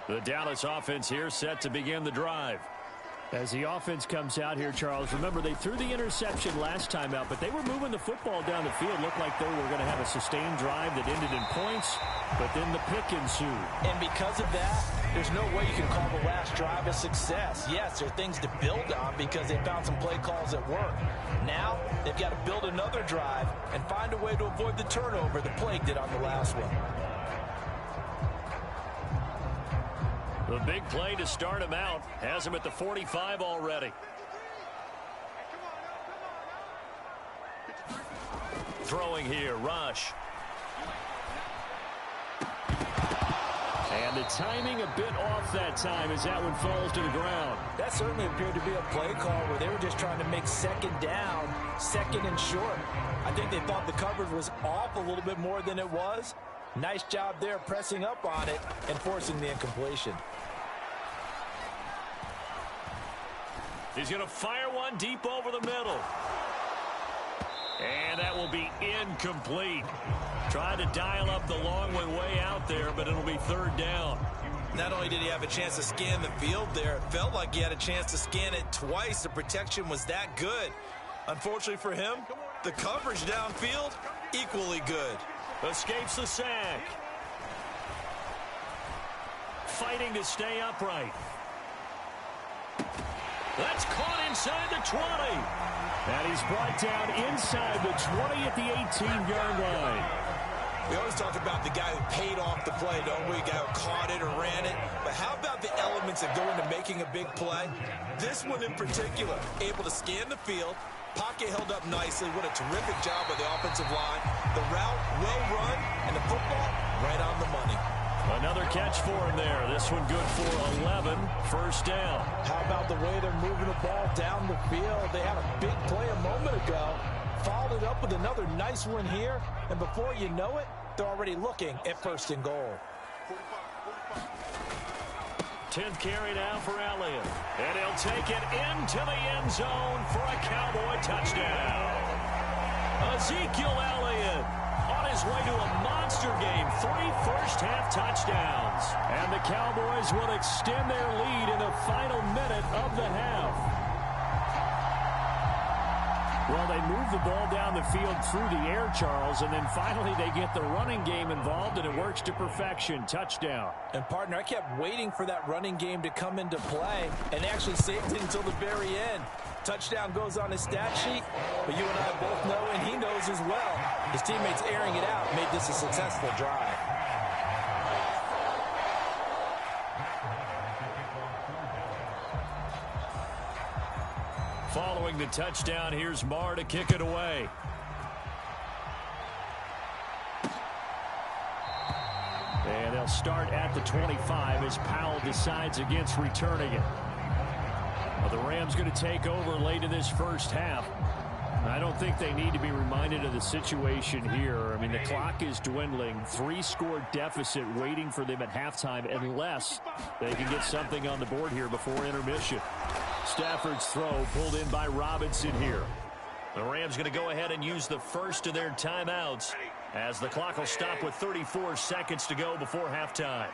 The Dallas offense here set to begin the drive. As the offense comes out here, Charles, remember they threw the interception last time out, but they were moving the football down the field. Looked like they were going to have a sustained drive that ended in points, but then the pick ensued. And because of that, there's no way you can call the last drive a success. Yes, there are things to build on because they found some play calls that work. Now, they've got to build another drive and find a way to avoid the turnover the play did on the last one. The big play to start him out has him at the 45 already. Throwing here, Rush. And the timing a bit off that time as that one falls to the ground. That certainly appeared to be a play call where they were just trying to make 2nd down, 2nd and short. I think they thought the coverage was off a little bit more than it was. Nice job there pressing up on it and forcing the incompletion. He's going to fire one deep over the middle. And that will be incomplete. Tried to dial up the long one way out there, but it'll be 3rd down. Not only did he have a chance to scan the field there, it felt like he had a chance to scan it twice. The protection was that good. Unfortunately for him, the coverage downfield, equally good. Escapes the sack. Fighting to stay upright. That's caught inside the 20. And he's brought down inside the 20 at the 18-yard line. We always talk about the guy who paid off the play, don't we? The guy who caught it or ran it. But how about the elements that go into making a big play? This one in particular, able to scan the field, pocket held up nicely. What a terrific job by the offensive line. The route well run, and the football right on the money. Another catch for him there. This one good for 11. 1st down. How about the way they're moving the ball down the field? They had a big play a moment ago. Followed it up with another nice one here. And before you know it, they're already looking at 1st and goal. 10th carry now for Elliott. And he'll take it into the end zone for a Cowboy touchdown. Ezekiel Elliott on his way to a monster game. 3 first-half touchdowns. And the Cowboys will extend their lead in the final minute of the half. Well, they move the ball down the field through the air, Charles, and then finally they get the running game involved, and it works to perfection. Touchdown. And, partner, I kept waiting for that running game to come into play and actually saved it until the very end. Touchdown goes on his stat sheet, but you and I both know, and he knows as well, his teammates airing it out made this a successful drive. Following the touchdown, here's Marr to kick it away. And they'll start at the 25 as Powell decides against returning it. Well, the Rams going to take over late in this first half. I don't think they need to be reminded of the situation here. I mean, the clock is dwindling. 3-score deficit waiting for them at halftime unless they can get something on the board here before intermission. Stafford's throw pulled in by Robinson here. The Rams going to go ahead and use the first of their timeouts as the clock will stop with 34 seconds to go before halftime.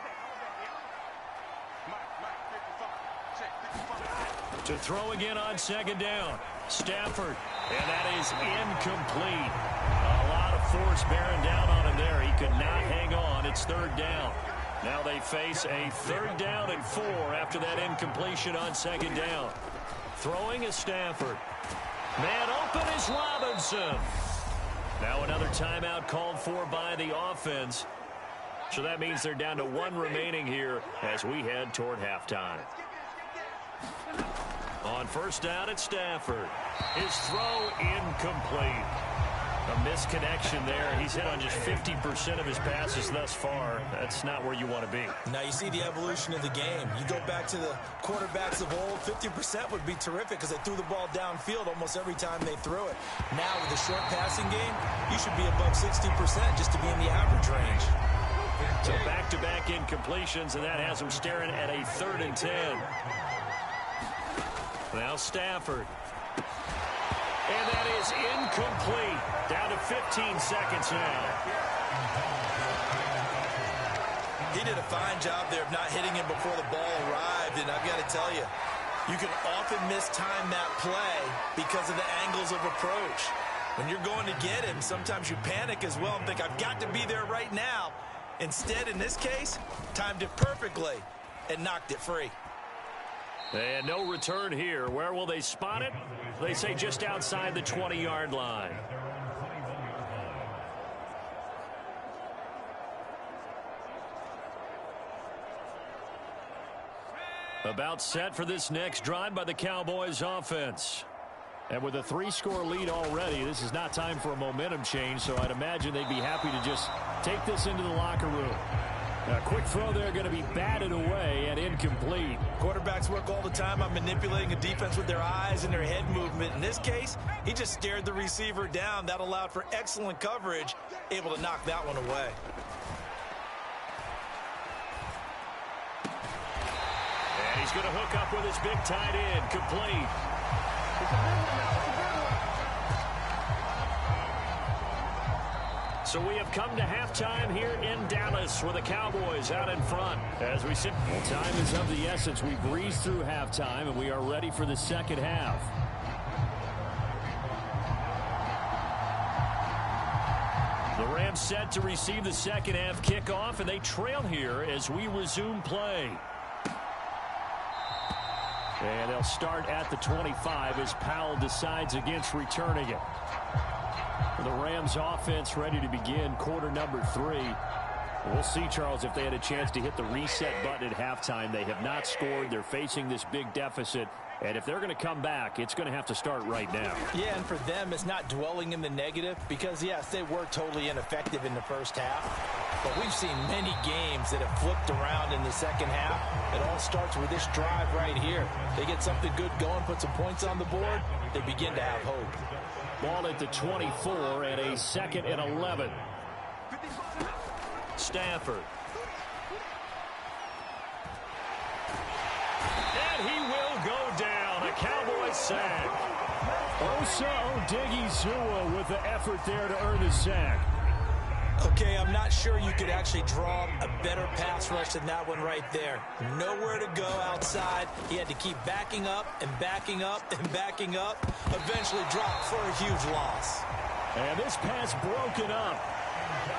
To throw again on second down. Stafford, and that is incomplete. A lot of force bearing down on him there. He could not hang on. It's third down. Now they face a 3rd down and 4 after that incompletion on second down. Throwing is Stafford. Man open is Robinson. Now another timeout called for by the offense. So that means they're down to 1 remaining here as we head toward halftime. On first down, it's Stafford. His throw incomplete. A misconnection there. He's hit on just 50% of his passes thus far. That's not where you want to be. Now you see the evolution of the game. You go back to the quarterbacks of old, 50% would be terrific because they threw the ball downfield almost every time they threw it. Now with the short passing game, you should be above 60% just to be in the average range. So back-to-back incompletions, and that has them staring at a 3rd and 10. Now Stafford. And that is incomplete. Down to 15 seconds now. He did a fine job there of not hitting him before the ball arrived, and I've got to tell you, you can often mistime that play because of the angles of approach. When you're going to get him, sometimes you panic as well and think, I've got to be there right now. Instead, in this case, timed it perfectly and knocked it free. And no return here. Where will they spot it? They say just outside the 20-yard line. About set for this next drive by the Cowboys offense. And with a 3-score lead already, this is not time for a momentum change, so I'd imagine they'd be happy to just take this into the locker room. A quick throw there going to be batted away and incomplete. Quarterbacks work all the time on manipulating a defense with their eyes and their head movement. In this case, he just stared the receiver down. That allowed for excellent coverage, able to knock that one away. And he's going to hook up with his big tight end, complete. So we have come to halftime here in Dallas with the Cowboys out in front. As we sit, well, time is of the essence. We breezed through halftime, and we are ready for the second half. The Rams set to receive the second half kickoff, and they trail here as we resume play. And they'll start at the 25 as Powell decides against returning it. The Rams offense ready to begin quarter number 3. We'll see, Charles, if they had a chance to hit the reset button at halftime. They have not scored. They're facing this big deficit. And if they're going to come back, it's going to have to start right now. Yeah, and for them, it's not dwelling in the negative because, yes, they were totally ineffective in the first half. But we've seen many games that have flipped around in the second half. It all starts with this drive right here. They get something good going, put some points on the board, they begin to have hope. Ball at the 24 and a 2nd and 11. Stafford. And he will go down. A Cowboys sack. Osa Odighizuwa with the effort there to earn the sack. Okay, I'm not sure you could actually draw a better pass rush than that one right there. Nowhere to go outside. He had to keep backing up and backing up and backing up. Eventually dropped for a huge loss. And this pass broken up.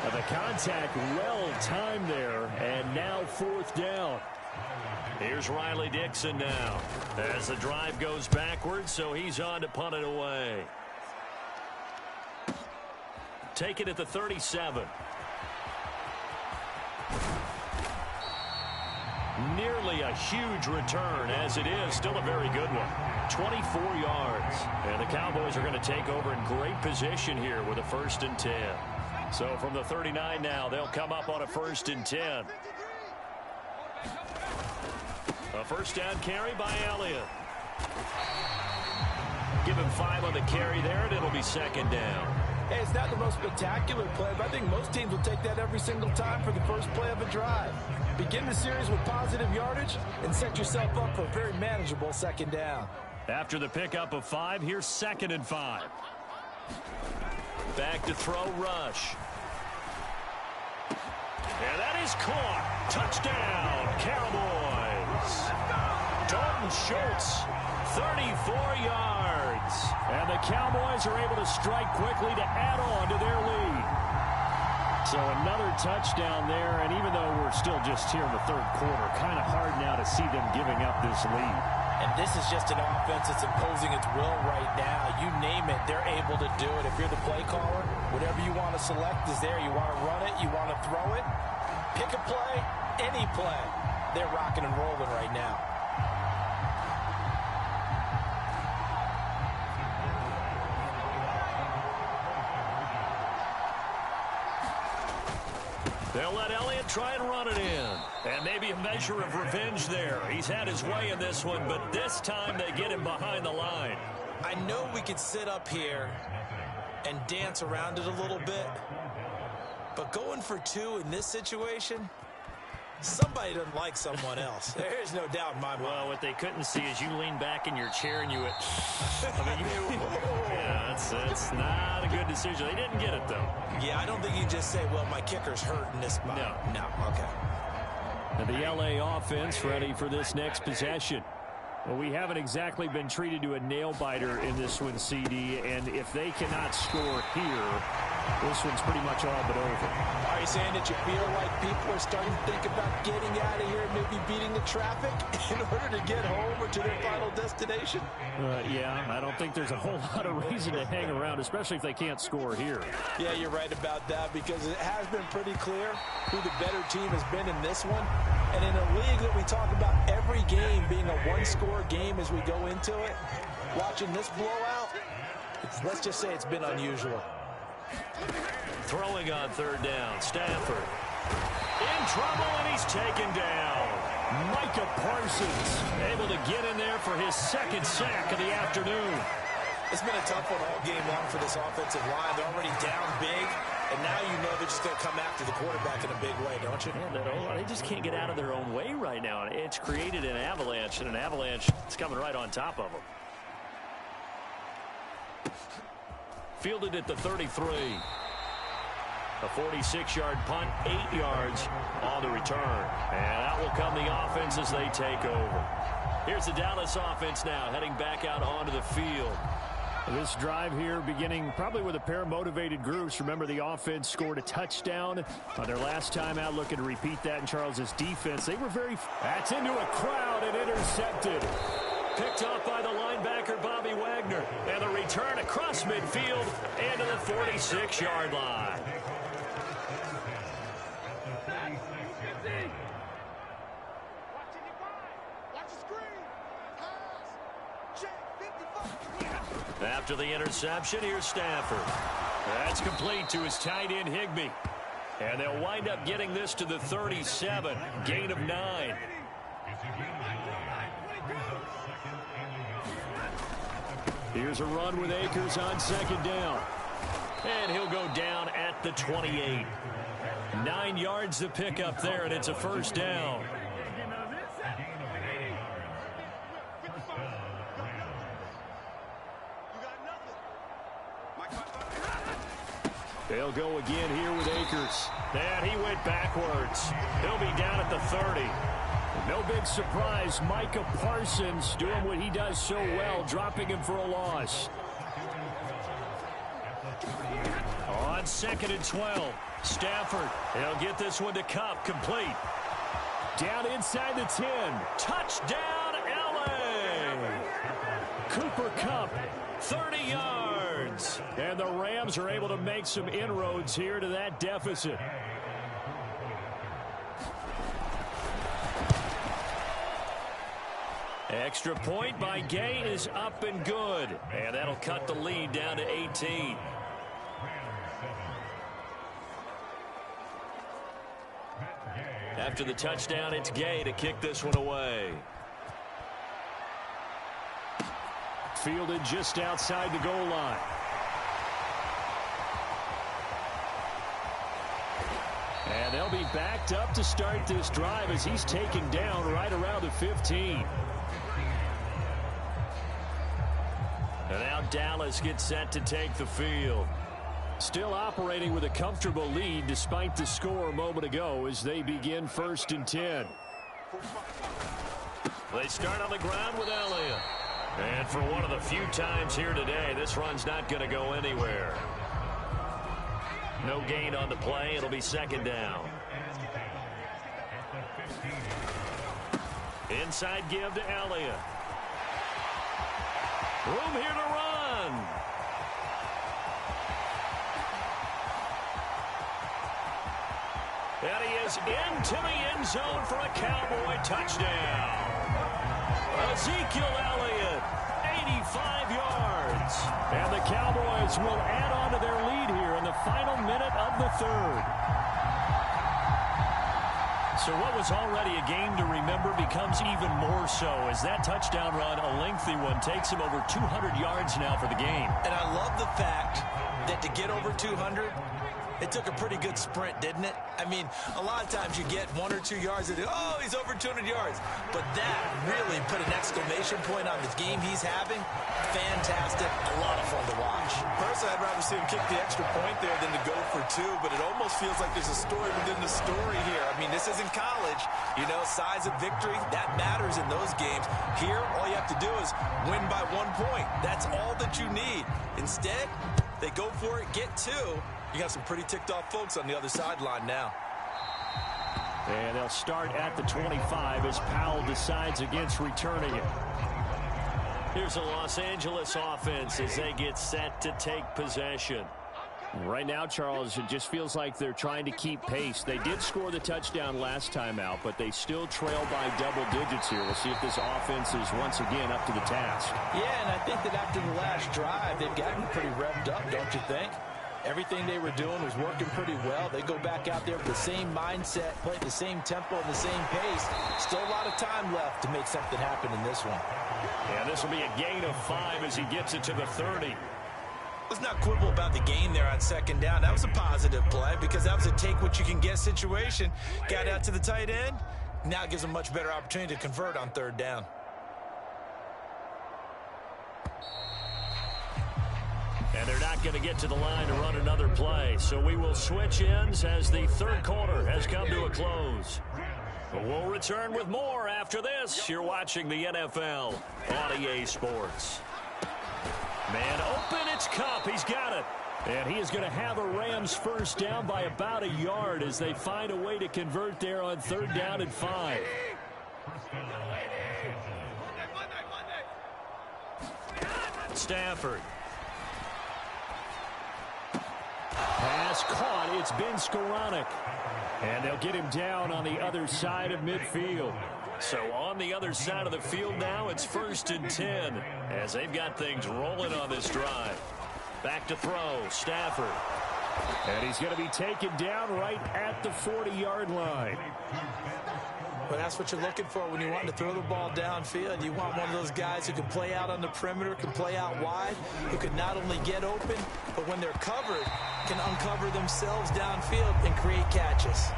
The contact well timed there. And now 4th down. Here's Riley Dixon now. As the drive goes backwards, so he's on to punt it away. Take it at the 37. Nearly a huge return, as it is. Still a very good one. 24 yards. And the Cowboys are going to take over in great position here with a 1st and 10. So from the 39 now, they'll come up on a 1st and 10. A 1st down carry by Elliott. Give him 5 on the carry there, and it'll be 2nd down. Hey, it's not the most spectacular play, but I think most teams will take that every single time for the first play of a drive. Begin the series with positive yardage and set yourself up for a very manageable 2nd down. After the pickup of 5, here's 2nd and 5. Back to throw, Rush. And that is caught. Touchdown, Cowboys. Dalton Schultz, 34 yards. And the Cowboys are able to strike quickly to add on to their lead. So another touchdown there, and even though we're still just here in the 3rd quarter, kind of hard now to see them giving up this lead. And this is just an offense that's imposing its will right now. You name it, they're able to do it. If you're the play caller, whatever you want to select is there. You want to run it, you want to throw it, pick a play, any play. They're rocking and rolling right now. They'll let Elliott try and run it in. And maybe a measure of revenge there. He's had his way in this one, but this time they get him behind the line. I know we could sit up here and dance around it a little bit, but going for 2 in this situation, somebody doesn't like someone else. There's no doubt in my mind. Well, what they couldn't see is you lean back in your chair and you went, yeah, that's not a good decision. They didn't get it, though. Yeah, I don't think you can just say, well, my kicker's hurt in this spot. No, okay. And the L.A. offense ready for this next possession. Well, we haven't exactly been treated to a nail-biter in this one, CD, and if they cannot score here, this one's pretty much all but over. Are you saying that you feel like people are starting to think about getting out of here, maybe beating the traffic in order to get home or to their final destination? Yeah, I don't think there's a whole lot of reason to hang around, especially if they can't score here. Yeah, you're right about that, because it has been pretty clear who the better team has been in this one. And in a league that we talk about every game being a one-score game as we go into it, watching this blowout, let's just say it's been unusual. Throwing on 3rd down, Stafford. In trouble, and he's taken down. Micah Parsons able to get in there for his 2nd sack of the afternoon. It's been a tough one all game long for this offensive line. They're already down big, and now you know they're just going to come after the quarterback in a big way, don't you? Yeah, they just can't get out of their own way right now. It's created an avalanche, and an avalanche is coming right on top of them. Fielded at the 33. A 46-yard punt, 8 yards on the return. And out will come the offense as they take over. Here's the Dallas offense now, heading back out onto the field. This drive here beginning probably with a pair of motivated groups. Remember, the offense scored a touchdown on their last time out, looking to repeat that in Charles's defense. They were very... That's into a crowd and intercepted. Picked off by the linebacker, Bobby Wagner. And the return across midfield into the 46-yard line. After the interception, here's Stafford. That's complete to his tight end, Higbee. And they'll wind up getting this to the 37. Gain of 9. Here's a run with Akers on 2nd down. And he'll go down at the 28. 9 yards to pick up there, and it's a 1st down. They'll go again here with Akers. And he went backwards. He'll be down at the 30. No big surprise, Micah Parsons doing what he does so well, dropping him for a loss. On 2nd and 12, Stafford. He'll get this one to Kupp, complete. Down inside the 10. Touchdown, LA! Cooper Kupp, 30 yards. And the Rams are able to make some inroads here to that deficit. Extra point by Gay is up and good. And that'll cut the lead down to 18. After the touchdown, it's Gay to kick this one away. Fielded just outside the goal line. And they'll be backed up to start this drive as he's taken down right around the 15. And now Dallas gets set to take the field. Still operating with a comfortable lead despite the score a moment ago as they begin 1st and 10. They start on the ground with Elliott. And for one of the few times here today, this run's not going to go anywhere. No gain on the play. It'll be 2nd down. Inside give to Elliott. Room here to run. And he is into the end zone for a Cowboy touchdown. Ezekiel Elliott, 85 yards. And the Cowboys will add on to their lead here in the final minute of the 3rd. So what was already a game to remember becomes even more so as that touchdown run, a lengthy one, takes him over 200 yards now for the game. And I love the fact that to get over 200, it took a pretty good sprint, didn't it? I mean, a lot of times you get 1 or 2 yards and, oh, he's over 200 yards. But that really put an exclamation point on the game he's having. Fantastic. A lot of fun to watch. Personally, I'd rather see him kick the extra point there than to go for 2, but it almost feels like there's a story within the story here. I mean, this isn't college. You know, size of victory, that matters in those games. Here, all you have to do is win by 1 point. That's all that you need. Instead, they go for it, get 2. You got some pretty ticked off folks on the other sideline now. And they'll start at the 25 as Powell decides against returning it. Here's a Los Angeles offense as they get set to take possession. Right now, Charles, it just feels like they're trying to keep pace. They did score the touchdown last time out, but they still trail by double digits here. We'll see if this offense is once again up to the task. Yeah, and I think that after the last drive, they've gotten pretty revved up, don't you think? Everything they were doing was working pretty well. They go back out there with the same mindset, play the same tempo and the same pace. Still a lot of time left to make something happen in this one. Yeah, this will be a gain of 5 as he gets it to the 30. Let's not quibble about the gain there on 2nd down. That was a positive play because that was a take-what-you-can-get situation. Got out to the tight end. Now it gives them a much better opportunity to convert on 3rd down. And they're not going to get to the line to run another play. So we will switch ends as the 3rd quarter has come to a close. We'll return with more after this. You're watching the NFL on EA Sports. Man open, it's Kupp. He's got it. And he is going to have a Rams 1st down by about a yard as they find a way to convert there on 3rd down and 5. Stafford. Pass caught. It's been Skoranek. And they'll get him down on the other side of midfield. So on the other side of the field now, it's 1st and 10 as they've got things rolling on this drive. Back to throw, Stafford. And he's going to be taken down right at the 40-yard line. Well, that's what you're looking for when you want to throw the ball downfield. You want one of those guys who can play out on the perimeter, can play out wide, who can not only get open, but when they're covered, can uncover themselves downfield and create catches.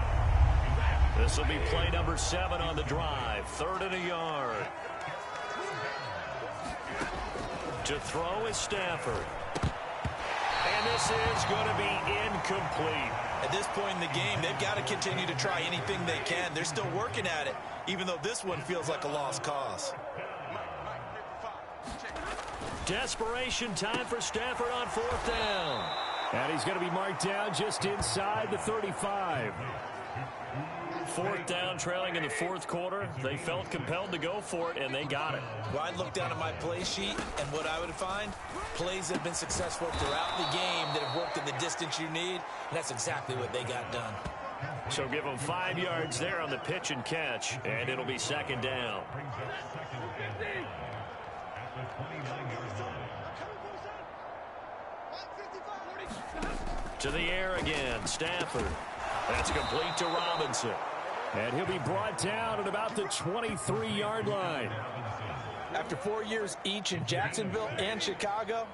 This will be play number 7 on the drive. 3rd and a yard. To throw is Stafford. And this is going to be incomplete. At this point in the game, they've got to continue to try anything they can. They're still working at it, even though this one feels like a lost cause. Desperation time for Stafford on 4th down. And he's going to be marked down just inside the 35. 4th down, trailing in the 4th quarter. They felt compelled to go for it, and they got it. Well, I'd look down at my play sheet, and what I would find, plays that have been successful throughout the game that have worked in the distance you need, and that's exactly what they got done. So give them 5 yards there on the pitch and catch, and it'll be 2nd down. To the air again, Stafford. That's complete to Robinson. And he'll be brought down at about the 23-yard line. After 4 years each in Jacksonville and Chicago,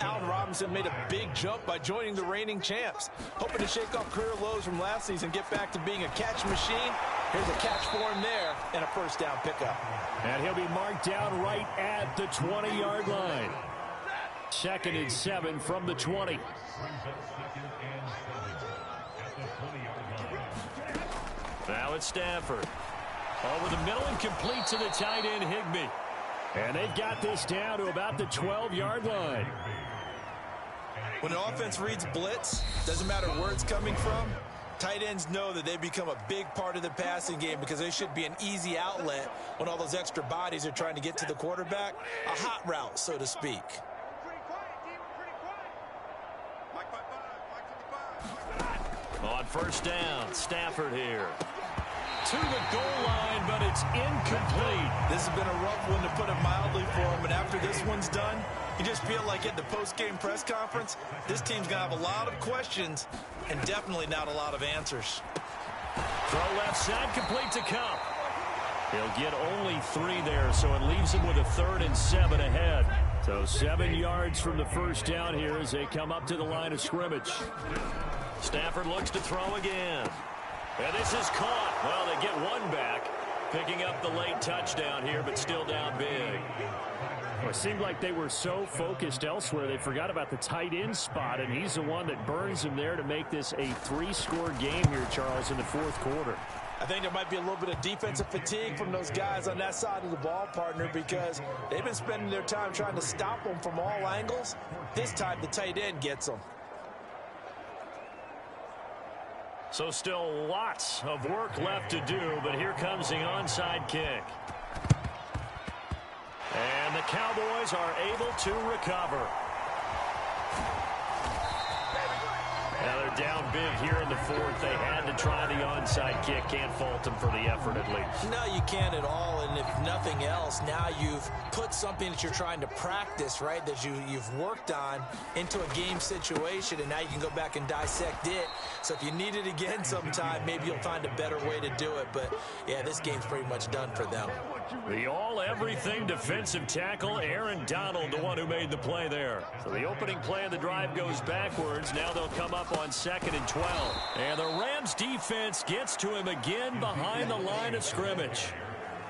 Allen Robinson made a big jump by joining the reigning champs. Hoping to shake off career lows from last season, get back to being a catch machine. Here's a catch for him there and a 1st down pickup. And he'll be marked down right at the 20-yard line. 2nd and 7 from the 20. Now it's Stafford. Over the middle and complete to the tight end, Higbee. And they've got this down to about the 12-yard line. When an offense reads blitz, doesn't matter where it's coming from, tight ends know that they become a big part of the passing game because they should be an easy outlet when all those extra bodies are trying to get to the quarterback. A hot route, so to speak. On 1st down, Stafford here. To the goal line, but it's incomplete. This has been a rough one, to put it mildly, for him. And after this one's done, you just feel like at the post-game press conference, this team's going to have a lot of questions and definitely not a lot of answers. Throw left side, complete to Cup. He'll get only 3 there, so it leaves him with a 3rd and 7 ahead. So 7 yards from the 1st down here as they come up to the line of scrimmage. Stafford looks to throw again. And this is caught. Well, they get 1 back, picking up the late touchdown here, but still down big. Well, it seemed like they were so focused elsewhere, they forgot about the tight end spot, and he's the one that burns them there to make this a 3-score game here, Charles, in the 4th quarter. I think there might be a little bit of defensive fatigue from those guys on that side of the ball, partner, because they've been spending their time trying to stop them from all angles. This time, the tight end gets them. So still lots of work left to do, but here comes the onside kick. And the Cowboys are able to recover. Now they're down big here in the 4th. They had to try the onside kick. Can't fault them for the effort, at least. No, you can't at all. And if nothing else, now you've put something that you're trying to practice, right, that you've worked on into a game situation, and now you can go back and dissect it. So if you need it again sometime, maybe you'll find a better way to do it. But, yeah, this game's pretty much done for them. The all-everything defensive tackle, Aaron Donald, the one who made the play there. So the opening play of the drive goes backwards. Now they'll come up on 2nd and 12. And the Rams defense gets to him again behind the line of scrimmage.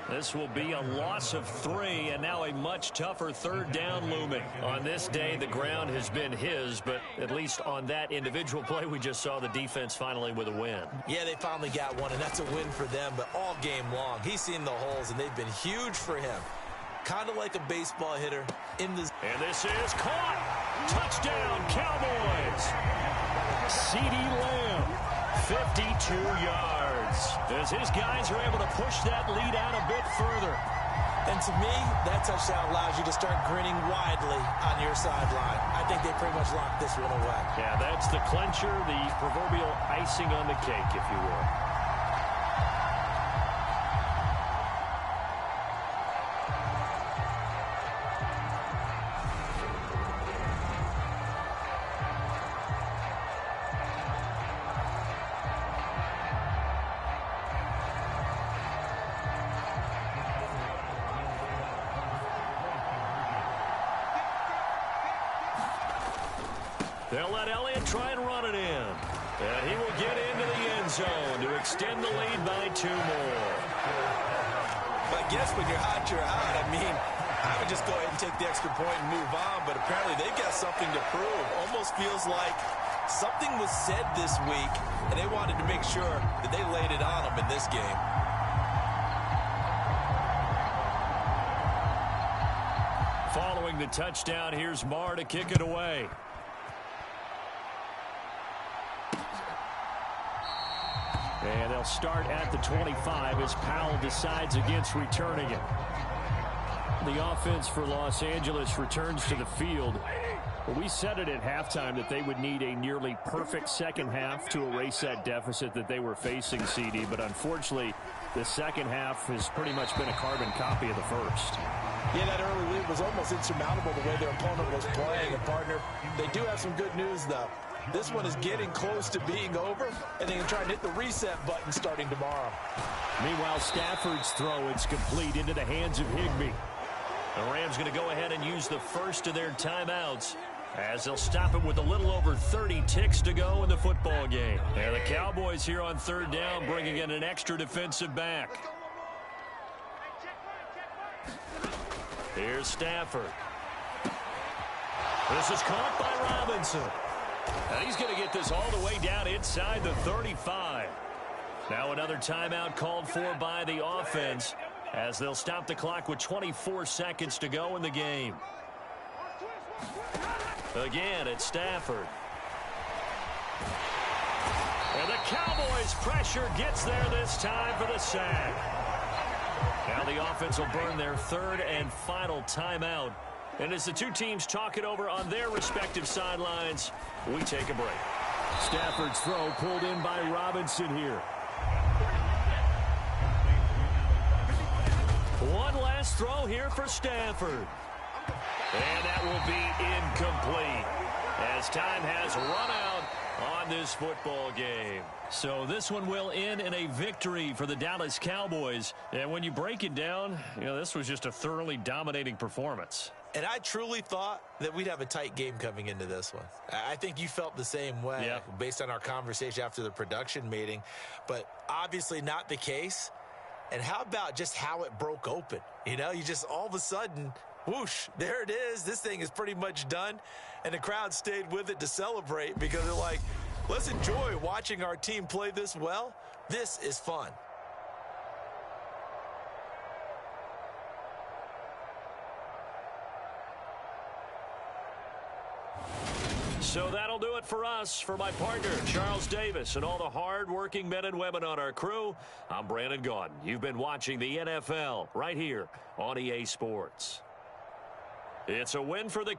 This will be a loss of 3, and now a much tougher 3rd down looming. On this day, the ground has been his, but at least on that individual play, we just saw the defense finally with a win. Yeah, they finally got one, and that's a win for them, but all game long, he's seen the holes, and they've been huge for him. Kind of like a baseball hitter in the... And this is caught. Touchdown, Cowboys. CeeDee Lamb, 52 yards. As his guys are able to push that lead out a bit further. And to me, that touchdown allows you to start grinning widely on your sideline. I think they pretty much locked this one away. Yeah, that's the clincher, the proverbial icing on the cake, if you will. They'll let Elliott try and run it in. And he will get into the end zone to extend the lead by 2 more. But I guess when you're hot, you're hot. I mean, I would just go ahead and take the extra point and move on, but apparently they've got something to prove. Almost feels like something was said this week, and they wanted to make sure that they laid it on them in this game. Following the touchdown, here's Marr to kick it away. And they'll start at the 25 as Powell decides against returning it. The offense for Los Angeles returns to the field. We said it at halftime that they would need a nearly perfect second half to erase that deficit that they were facing, CD. But unfortunately, the second half has pretty much been a carbon copy of the first. Yeah, that early lead was almost insurmountable the way their opponent was playing. And, partner, they do have some good news, though. This one is getting close to being over, and they can try and hit the reset button starting tomorrow. Meanwhile, Stafford's throw is complete into the hands of Higbee. The Rams going to go ahead and use the first of their timeouts as they'll stop it with a little over 30 ticks to go in the football game. And the Cowboys here on third down bringing in an extra defensive back. Here's Stafford. This is caught by Robinson. And he's going to get this all the way down inside the 35. Now another timeout called for by the offense as they'll stop the clock with 24 seconds to go in the game. Again, it's Stafford. And the Cowboys' pressure gets there this time for the sack. Now the offense will burn their third and final timeout. And as the two teams talk it over on their respective sidelines, we take a break. Stafford's throw pulled in by Robinson here. One last throw here for Stafford. And that will be incomplete as time has run out on this football game. So this one will end in a victory for the Dallas Cowboys. And when you break it down, this was just a thoroughly dominating performance. And I truly thought that we'd have a tight game coming into this one. I think you felt the same way based on our conversation after the production meeting, but obviously not the case. And how about just how it broke open? You just all of a sudden, whoosh, there it is. This thing is pretty much done. And the crowd stayed with it to celebrate because they're like, let's enjoy watching our team play this well. This is fun. So that'll do it for us. For my partner, Charles Davis, and all the hard-working men and women on our crew, I'm Brandon Gaudin. You've been watching the NFL right here on EA Sports. It's a win for the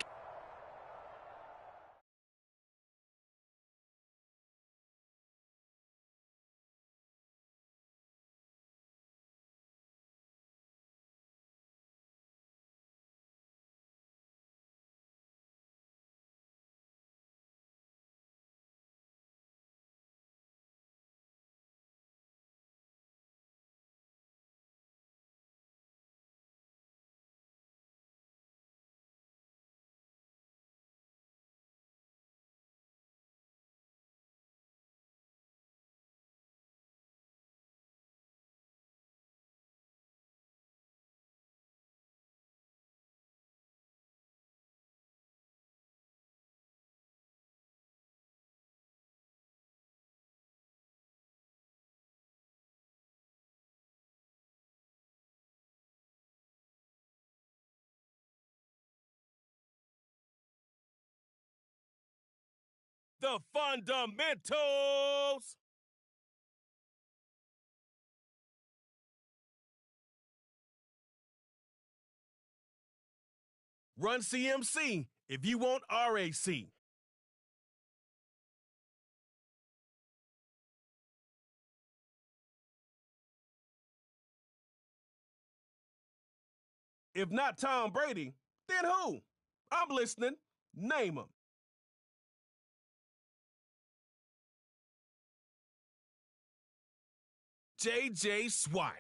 fundamentals. Run CMC if you want RAC. If not Tom Brady, then who? I'm listening. Name him. J.J. Swat.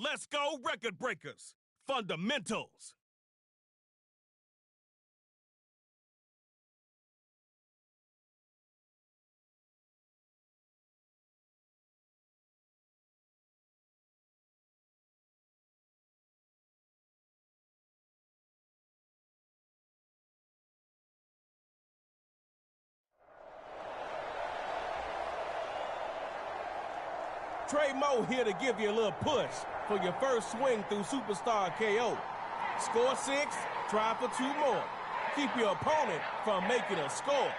Let's go, record breakers. Fundamentals. Trey Moe here to give you a little push for your first swing through Superstar KO. Score 6, try for 2 more. Keep your opponent from making a score.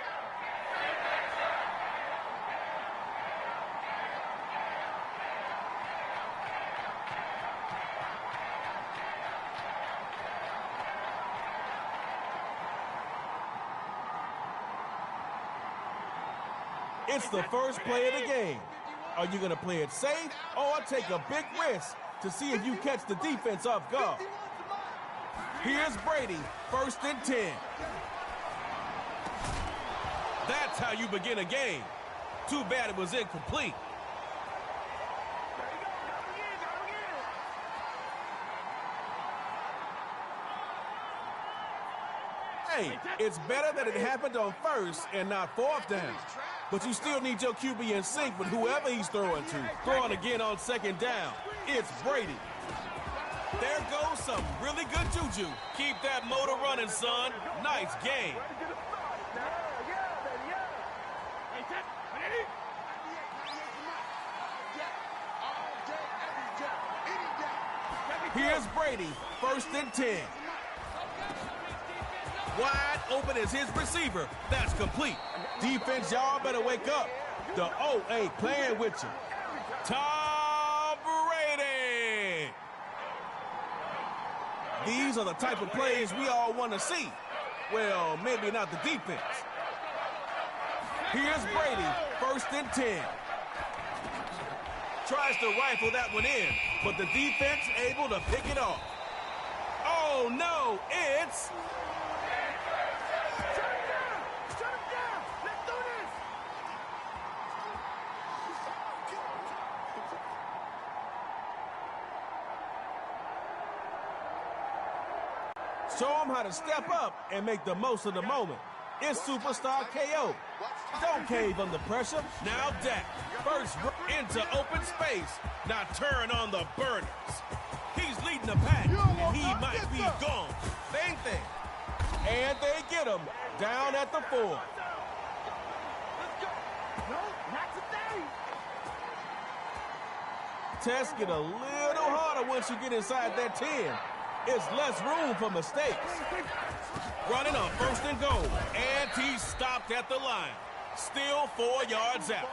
It's the first play of the game. Are you going to play it safe or take a big risk to see if you catch the defense off guard? Here's Brady, 1st and 10. That's how you begin a game. Too bad it was incomplete. Hey, it's better that it happened on 1st and not 4th down. But you still need your QB in sync with whoever he's throwing to. Throwing again on 2nd down. It's Brady. There goes some really good juju. Keep that motor running, son. Nice game. Here's Brady, 1st and 10. Wide open is his receiver. That's complete. Defense, y'all better wake up. The O ain't playing with you. Tom Brady. These are the type of plays we all want to see. Well, maybe not the defense. Here's Brady, 1st and 10. Tries to rifle that one in, but the defense able to pick it off. Oh, no, it's... Show them how to step up and make the most of the moment. It's Superstar KO. Don't cave under pressure. Now Dak. First into open space. Now turn on the burners. He's leading the pack, and he might be gone. Same thing. And they get him down at the 4. Tests get a little harder once you get inside that 10. It's less room for mistakes. Running on 1st and goal, and he stopped at the line. Still 4 yards out.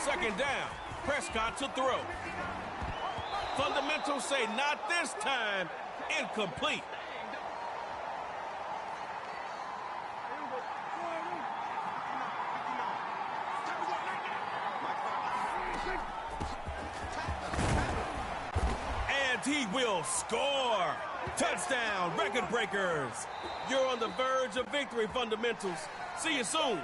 Second down, Prescott to throw. Fundamentals say not this time, incomplete. He will score. Touchdown, record breakers. You're on the verge of victory, Fundamentals. See you soon.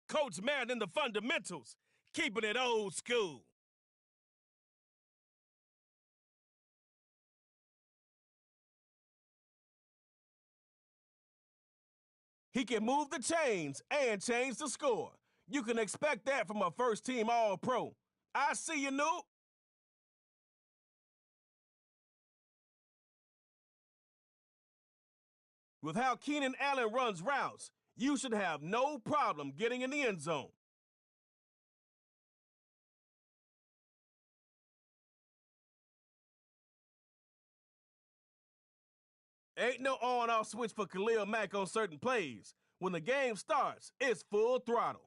Coach Madden and the Fundamentals, keeping it old school. He can move the chains and change the score. You can expect that from a first-team All-Pro. I see you, Noob. With how Keenan Allen runs routes, you should have no problem getting in the end zone. Ain't no on-off switch for Khalil Mack on certain plays. When the game starts, it's full throttle.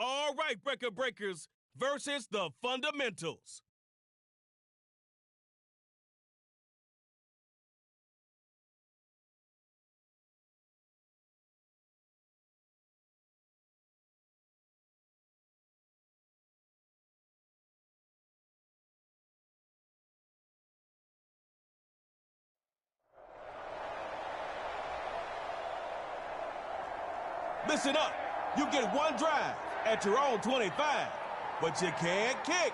All right, record breakers versus the fundamentals. Listen up. You get one drive at your own 25, but you can't kick.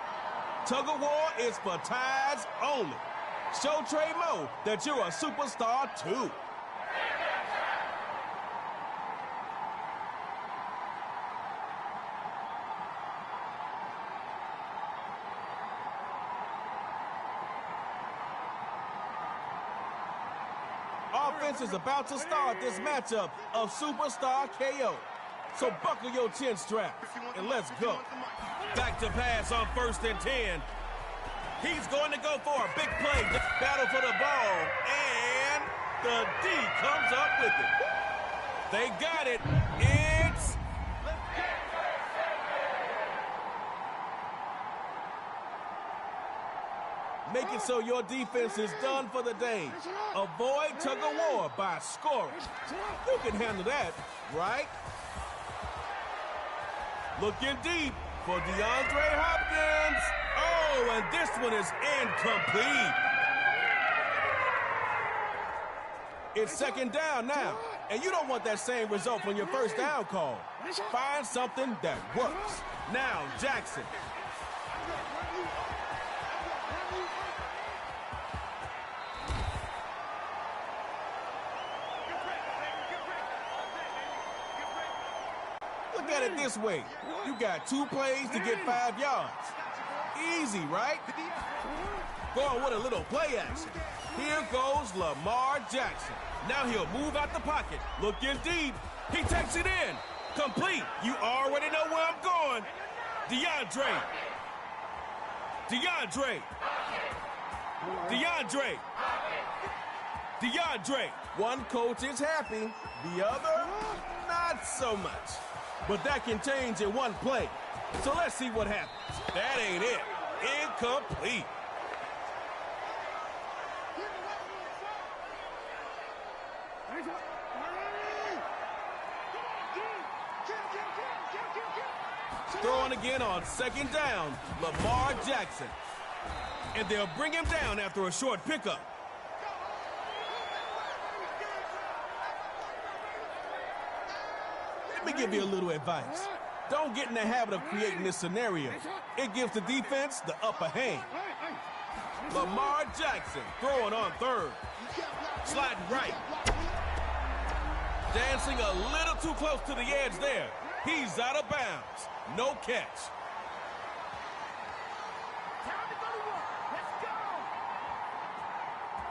Tug-of-war is for ties only. Show Trey Moe that you're a superstar too. Offense is about to start this matchup of Superstar KO. So buckle your chin strap and let's go. Back to pass on 1st and 10. He's going to go for a big play. Battle for the ball, and the D comes up with it. They got it. It's... Make it so your defense is done for the day. Avoid tug-of-war by scoring. You can handle that, right? Looking deep for DeAndre Hopkins. Oh, and this one is incomplete. It's 2nd down now, and you don't want that same result from your 1st down call. Find something that works. Now, Jackson. Look at it this way. You got 2 plays to get 5 yards. Easy, right? Going with a little play action. Here goes Lamar Jackson. Now he'll move out the pocket. Looking deep. He takes it in. Complete. You already know where I'm going. DeAndre. One coach is happy. The other, not so much. But that can change in one play. So let's see what happens. That ain't it. Incomplete. Throwing again on 2nd down, Lamar Jackson. And they'll bring him down after a short pickup. Let me give you a little advice. Don't get in the habit of creating this scenario. It gives the defense the upper hand. Lamar Jackson throwing on 3rd. Sliding right. Dancing a little too close to the edge there. He's out of bounds. No catch.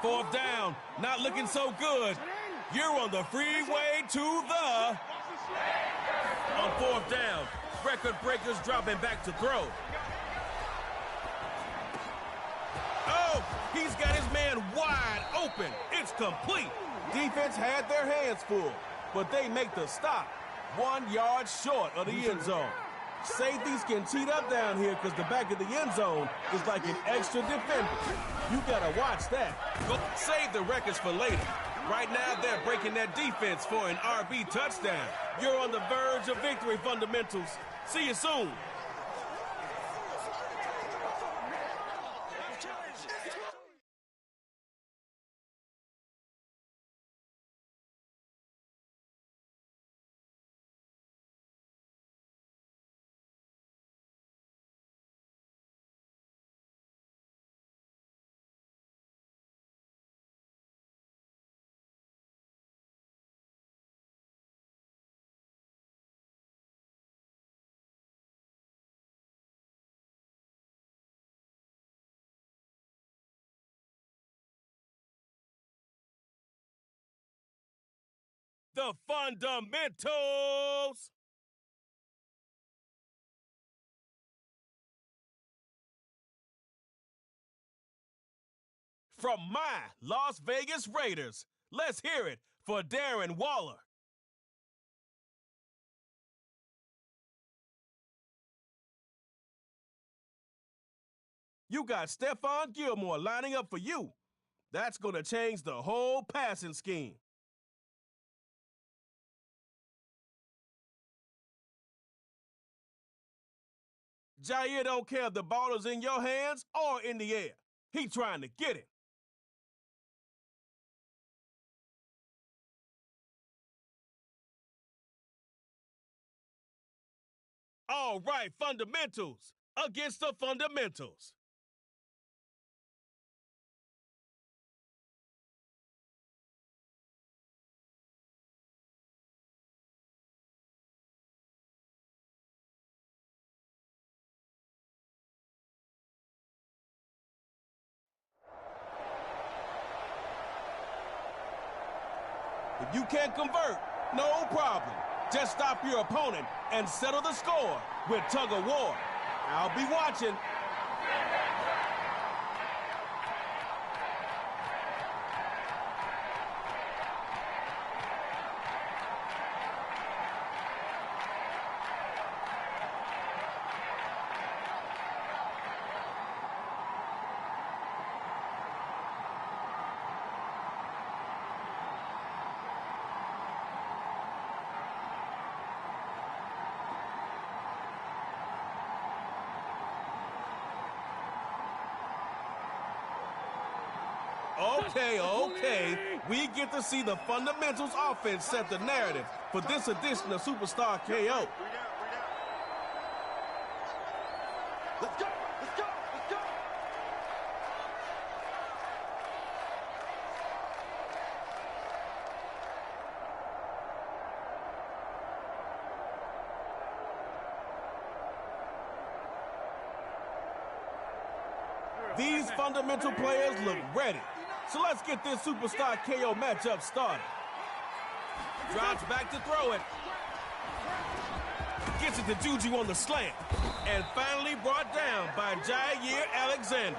4th down. Not looking so good. You're on the freeway to the... On 4th down, record breakers dropping back to throw. Oh, he's got his man wide open. It's complete. Defense had their hands full, but they make the stop. 1 yard short of the end zone. Safeties can cheat up down here because the back of the end zone is like an extra defender. You gotta watch that. Go save the records for later. Right now, they're breaking that defense for an RB touchdown. You're on the verge of victory, fundamentals. See you soon. The fundamentals. From my Las Vegas Raiders, let's hear it for Darren Waller. You got Stephon Gilmore lining up for you. That's going to change the whole passing scheme. Jair don't care if the ball is in your hands or in the air. He's trying to get it. All right, fundamentals against the fundamentals. If you can't convert, no problem. Just stop your opponent and settle the score with tug of war. I'll be watching. Okay. We get to see the fundamentals offense set the narrative for this edition of Superstar KO. Let's go! These fundamental players look ready. So let's get this Superstar KO matchup started. Drops back to throw it. Gets it to Juju on the slant. And finally brought down by Jair Alexander.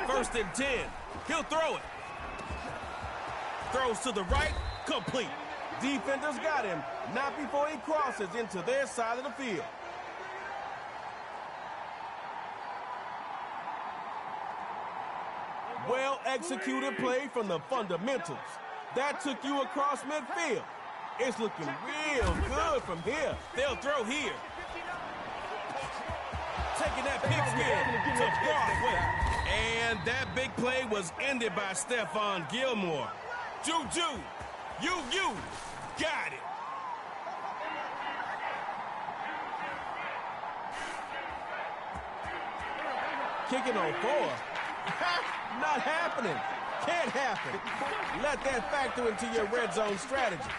First and 10. He'll throw it. Throws to the right. Complete. Defenders got him, not before he crosses into their side of the field. Well-executed play from the fundamentals. That took you across midfield. It's looking real good from here. They'll throw here. Taking that pigskin to Broadway. And that big play was ended by Stephon Gilmore. Juju, you got it. Kicking on 4. Not happening. Can't happen. Let that factor into your red zone strategy.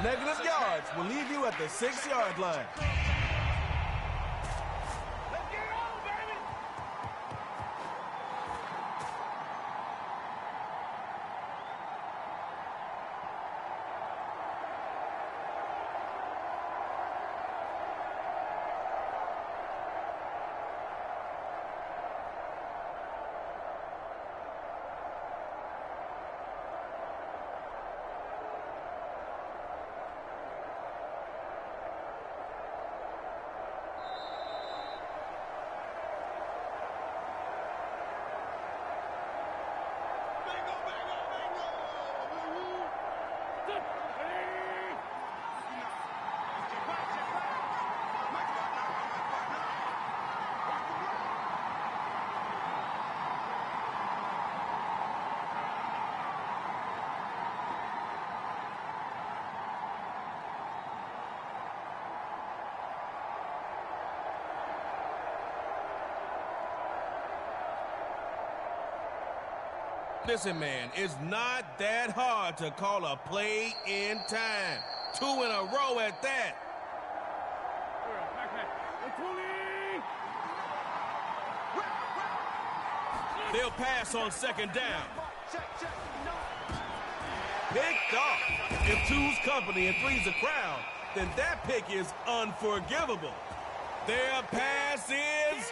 Negative yards will leave you at the 6-yard line. Listen, man, it's not that hard to call a play in time. 2 in a row at that. They'll pass on second down. Picked off. If two's company and three's a crowd, then that pick is unforgivable. Their pass is...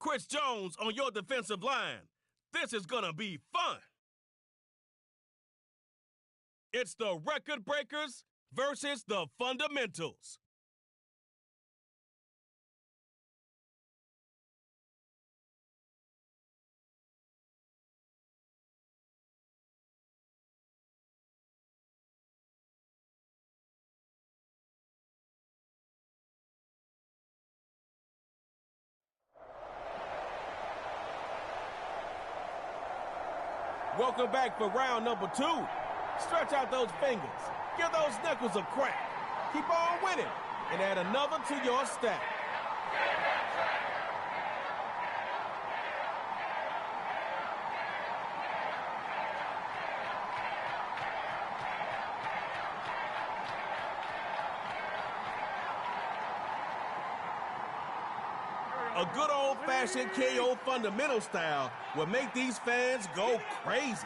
Chris Jones on your defensive line. This is gonna be fun. It's the record breakers versus the fundamentals. Welcome back for round number 2. Stretch out those fingers. Give those knuckles a crack. Keep on winning and add another to your stack. A good old-fashioned KO fundamental style will make these fans go crazy.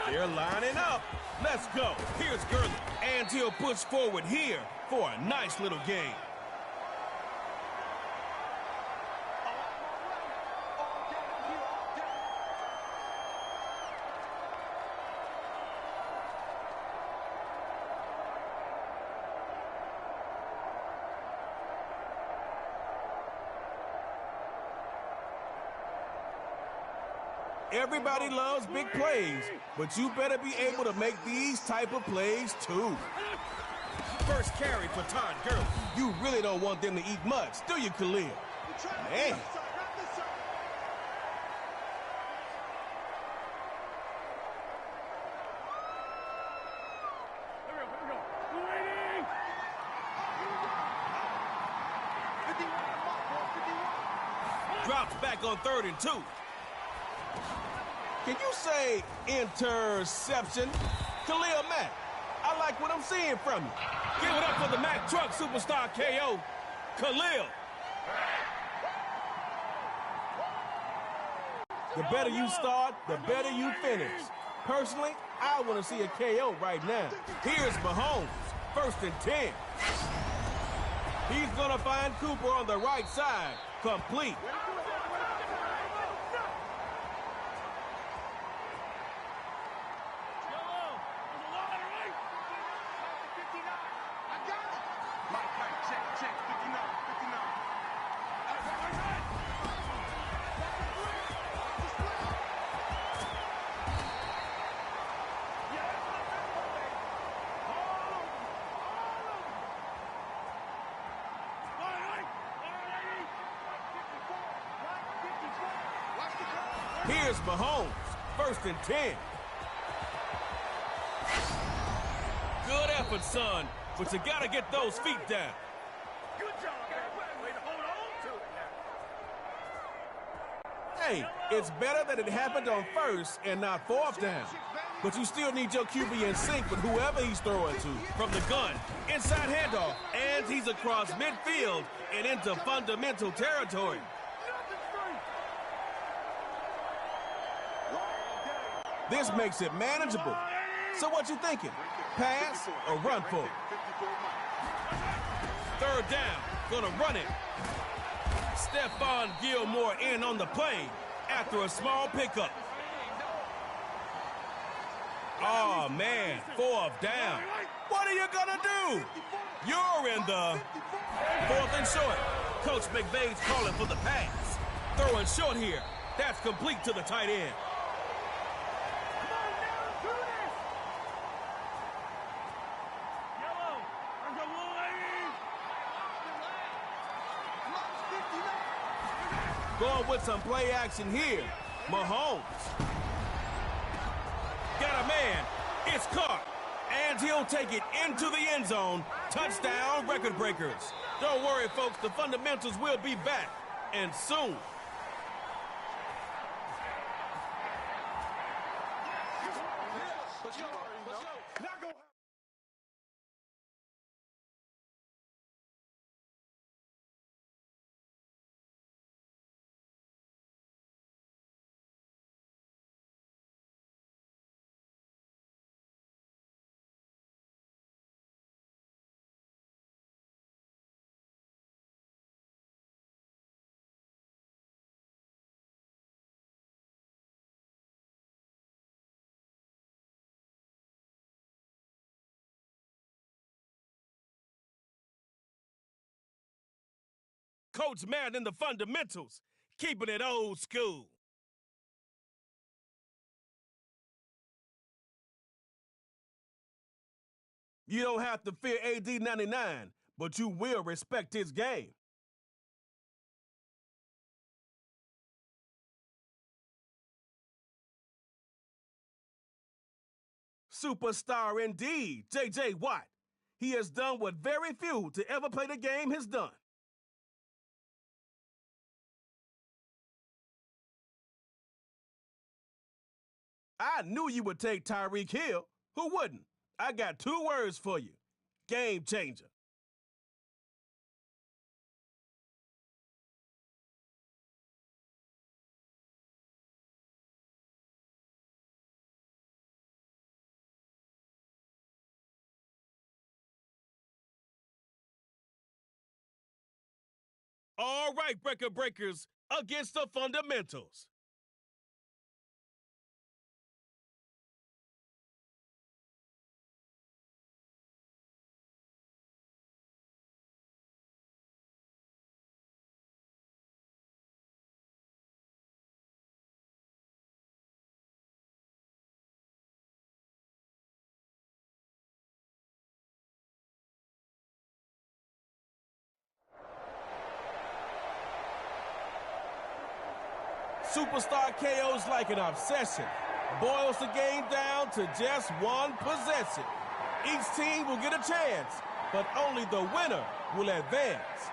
They're lining up. Let's go. Here's Gurley. And he'll push forward here for a nice little game. Everybody loves big plays, but you better be able to make these type of plays too. First carry for Todd Gurley. You really don't want them to eat much, do you, Khalil? Man. Drops back on 3rd and 2. Can you say interception? Khalil Mack, I like what I'm seeing from you. Give it up for the Mack Truck superstar KO, Khalil. The better you start, the better you finish. Personally, I want to see a KO right now. Here's Mahomes, 1st and 10. He's going to find Cooper on the right side, complete. Here's Mahomes, 1st and 10. Good effort, son, but you gotta get those feet down. Good job, man. Way to hold on to it. Hey, it's better that it happened on 1st and not 4th down. But you still need your QB in sync with whoever he's throwing to. From the gun, inside handoff, and he's across midfield and into fundamental territory. This makes it manageable. So what you thinking? Pass or run for it? 3rd down, gonna run it. Stephon Gilmore in on the play after a small pickup. Oh, man, 4th down. What are you gonna do? You're in the 4th and short. Coach McVay's calling for the pass. falling short here. That's complete to the tight end. Going with some play action here. Mahomes. Got a man. It's caught. And he'll take it into the end zone. Touchdown, record breakers. Don't worry, folks. The fundamentals will be back. And soon. Let's go. Coach Madden, the fundamentals, keeping it old school. You don't have to fear AD 99, but you will respect his game. Superstar indeed, J.J. Watt. He has done what very few to ever play the game has done. I knew you would take Tyreek Hill. Who wouldn't? I got 2 words for you. Game changer. All right, record breakers, against the fundamentals. Superstar KO's like an obsession. Boils the game down to just one possession. Each team will get a chance, but only the winner will advance.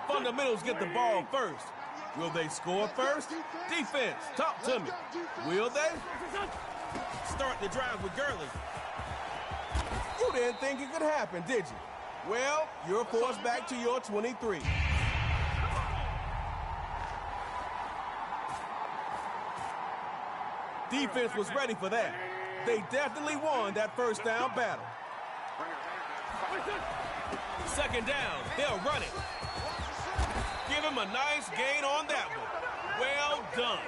Fundamentals get the ball first. Will they score first? Defense, talk to me. Will they? Start the drive with Gurley. You didn't think it could happen, did you? Well, you're forced back to your 23. Defense was ready for that. They definitely won that first down battle. Second down, they'll run it. Give him a nice gain on that one. Well done.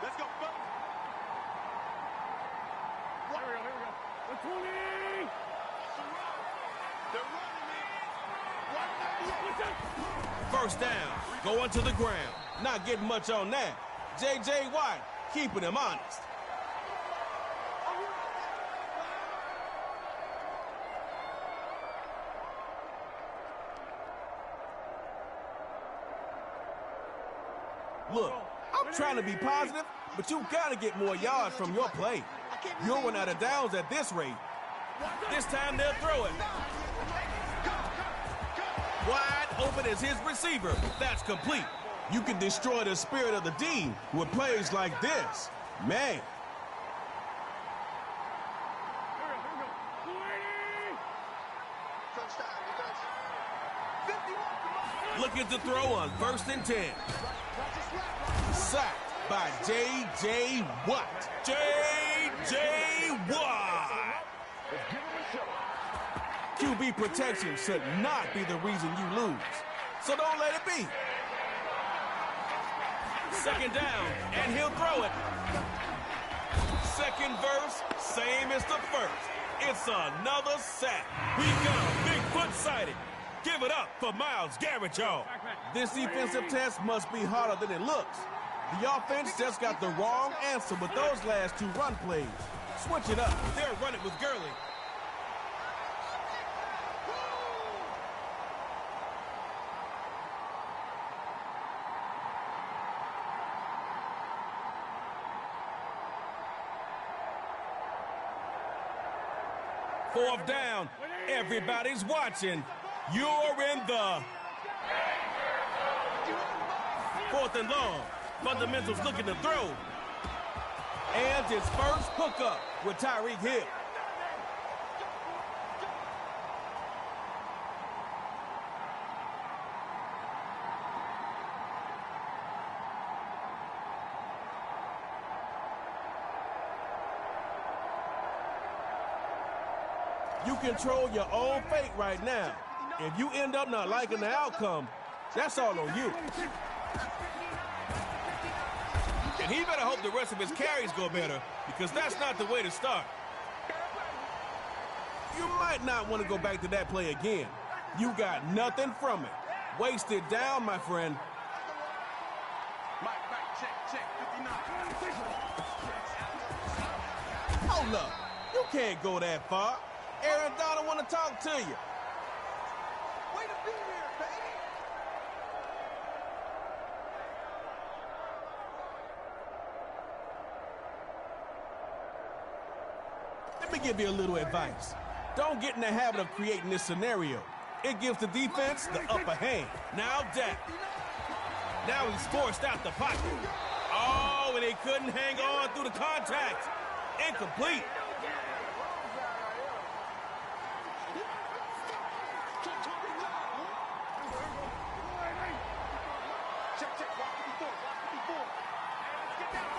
Let's go. Here we go. 20. They're running, man. First down, going to the ground. Not getting much on that. J.J. Watt keeping him honest. Look, I'm trying to be positive, but you got to get more yards from your play. You'll run out of downs at this rate. This time they'll throw it. Wide open is his receiver. That's complete. You can destroy the spirit of the D with plays like this. Man. Looking to throw on 1st and 10. Sacked by J.J. Watt. J.J. Watt. QB protection should not be the reason you lose. So don't let it be. Second down, and he'll throw it. Second verse, same as the first. It's another sack. We got a big foot sighted. Give it up for Myles Garrett, y'all. This defensive test must be harder than it looks. The offense just got the wrong answer with those last two run plays. Switch it up. They're running with Gurley. Fourth down. Everybody's watching. You're in the fourth and long. Fundamentals looking to throw. And his first hookup with Tyreek Hill. You control your own fate right now. If you end up not liking the outcome, that's all on you. And he better hope the rest of his carries go better, because that's not the way to start. You might not want to go back to that play again. You got nothing from it. Waste it down, my friend. Hold up. You can't go that far. Aaron Donald want to talk to you. Way to be here, baby. Let me give you a little advice. Don't get in the habit of creating this scenario. It gives the defense the upper hand. Now Dak. Now he's forced out the pocket. Oh, and he couldn't hang on through the contact. Incomplete.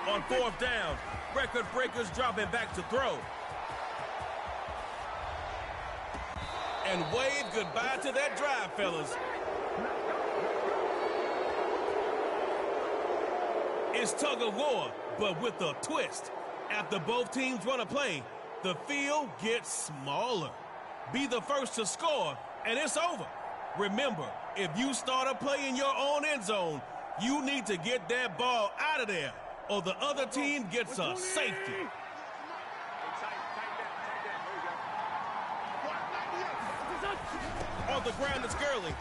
On fourth down, record breakers dropping back to throw. And wave goodbye to that drive, fellas. It's tug of war, but with a twist. After both teams run a play, the field gets smaller. Be the first to score, and it's over. Remember, if you start a play in your own end zone, you need to get that ball out of there, or the other team gets a safety. On the ground is Gurley.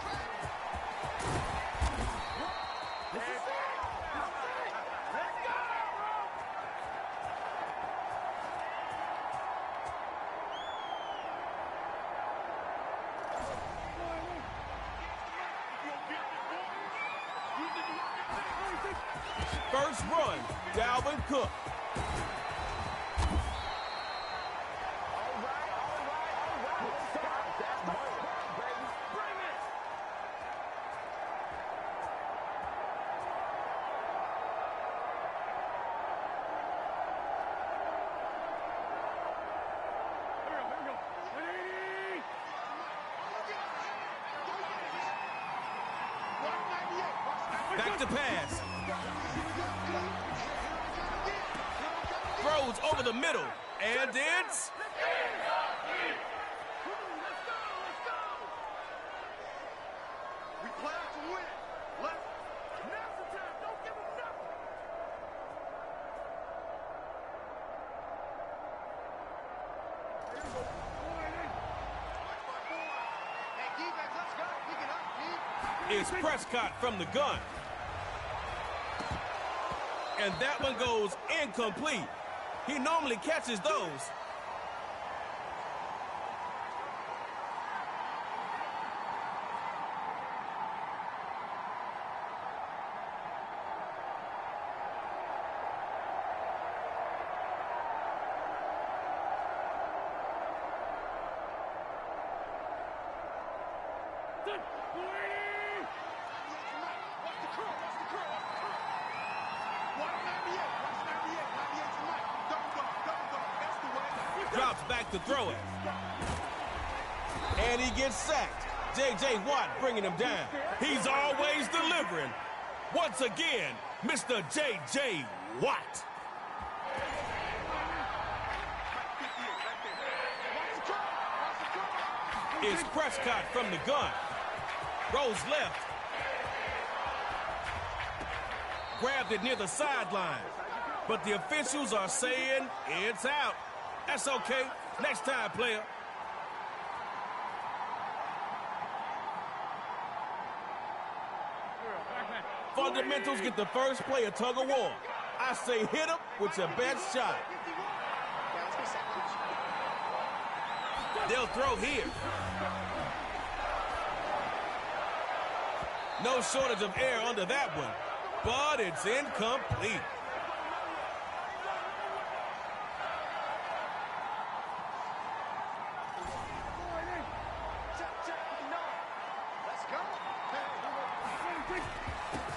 First run, Dalvin Cook. Back to pass. Throws over the middle, and it's we play to win. Now's the time. Don't give him nothing. It's Prescott from the gun. And that one goes incomplete. He normally catches those. Drops back to throw it. And he gets sacked. J.J. Watt bringing him down. He's always delivering. Once again, Mr. J.J. Watt. It's Prescott from the gun. Rolls left. Grabbed it near the sideline. But the officials are saying it's out. That's okay. Next time, player. Fundamentals get the first play of tug of war. I say hit him with your best shot. They'll throw here. No shortage of air under that one, but it's incomplete.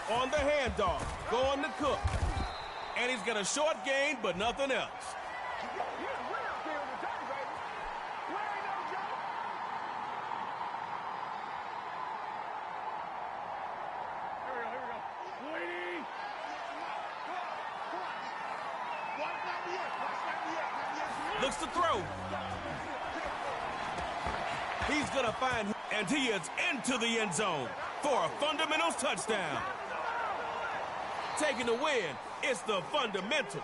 On the handoff, going to Cook. And he's got a short gain, but nothing else. Looks to throw. He's going to find, and he is into the end zone for a fundamentals touchdown. Taking the win, it's the fundamentals.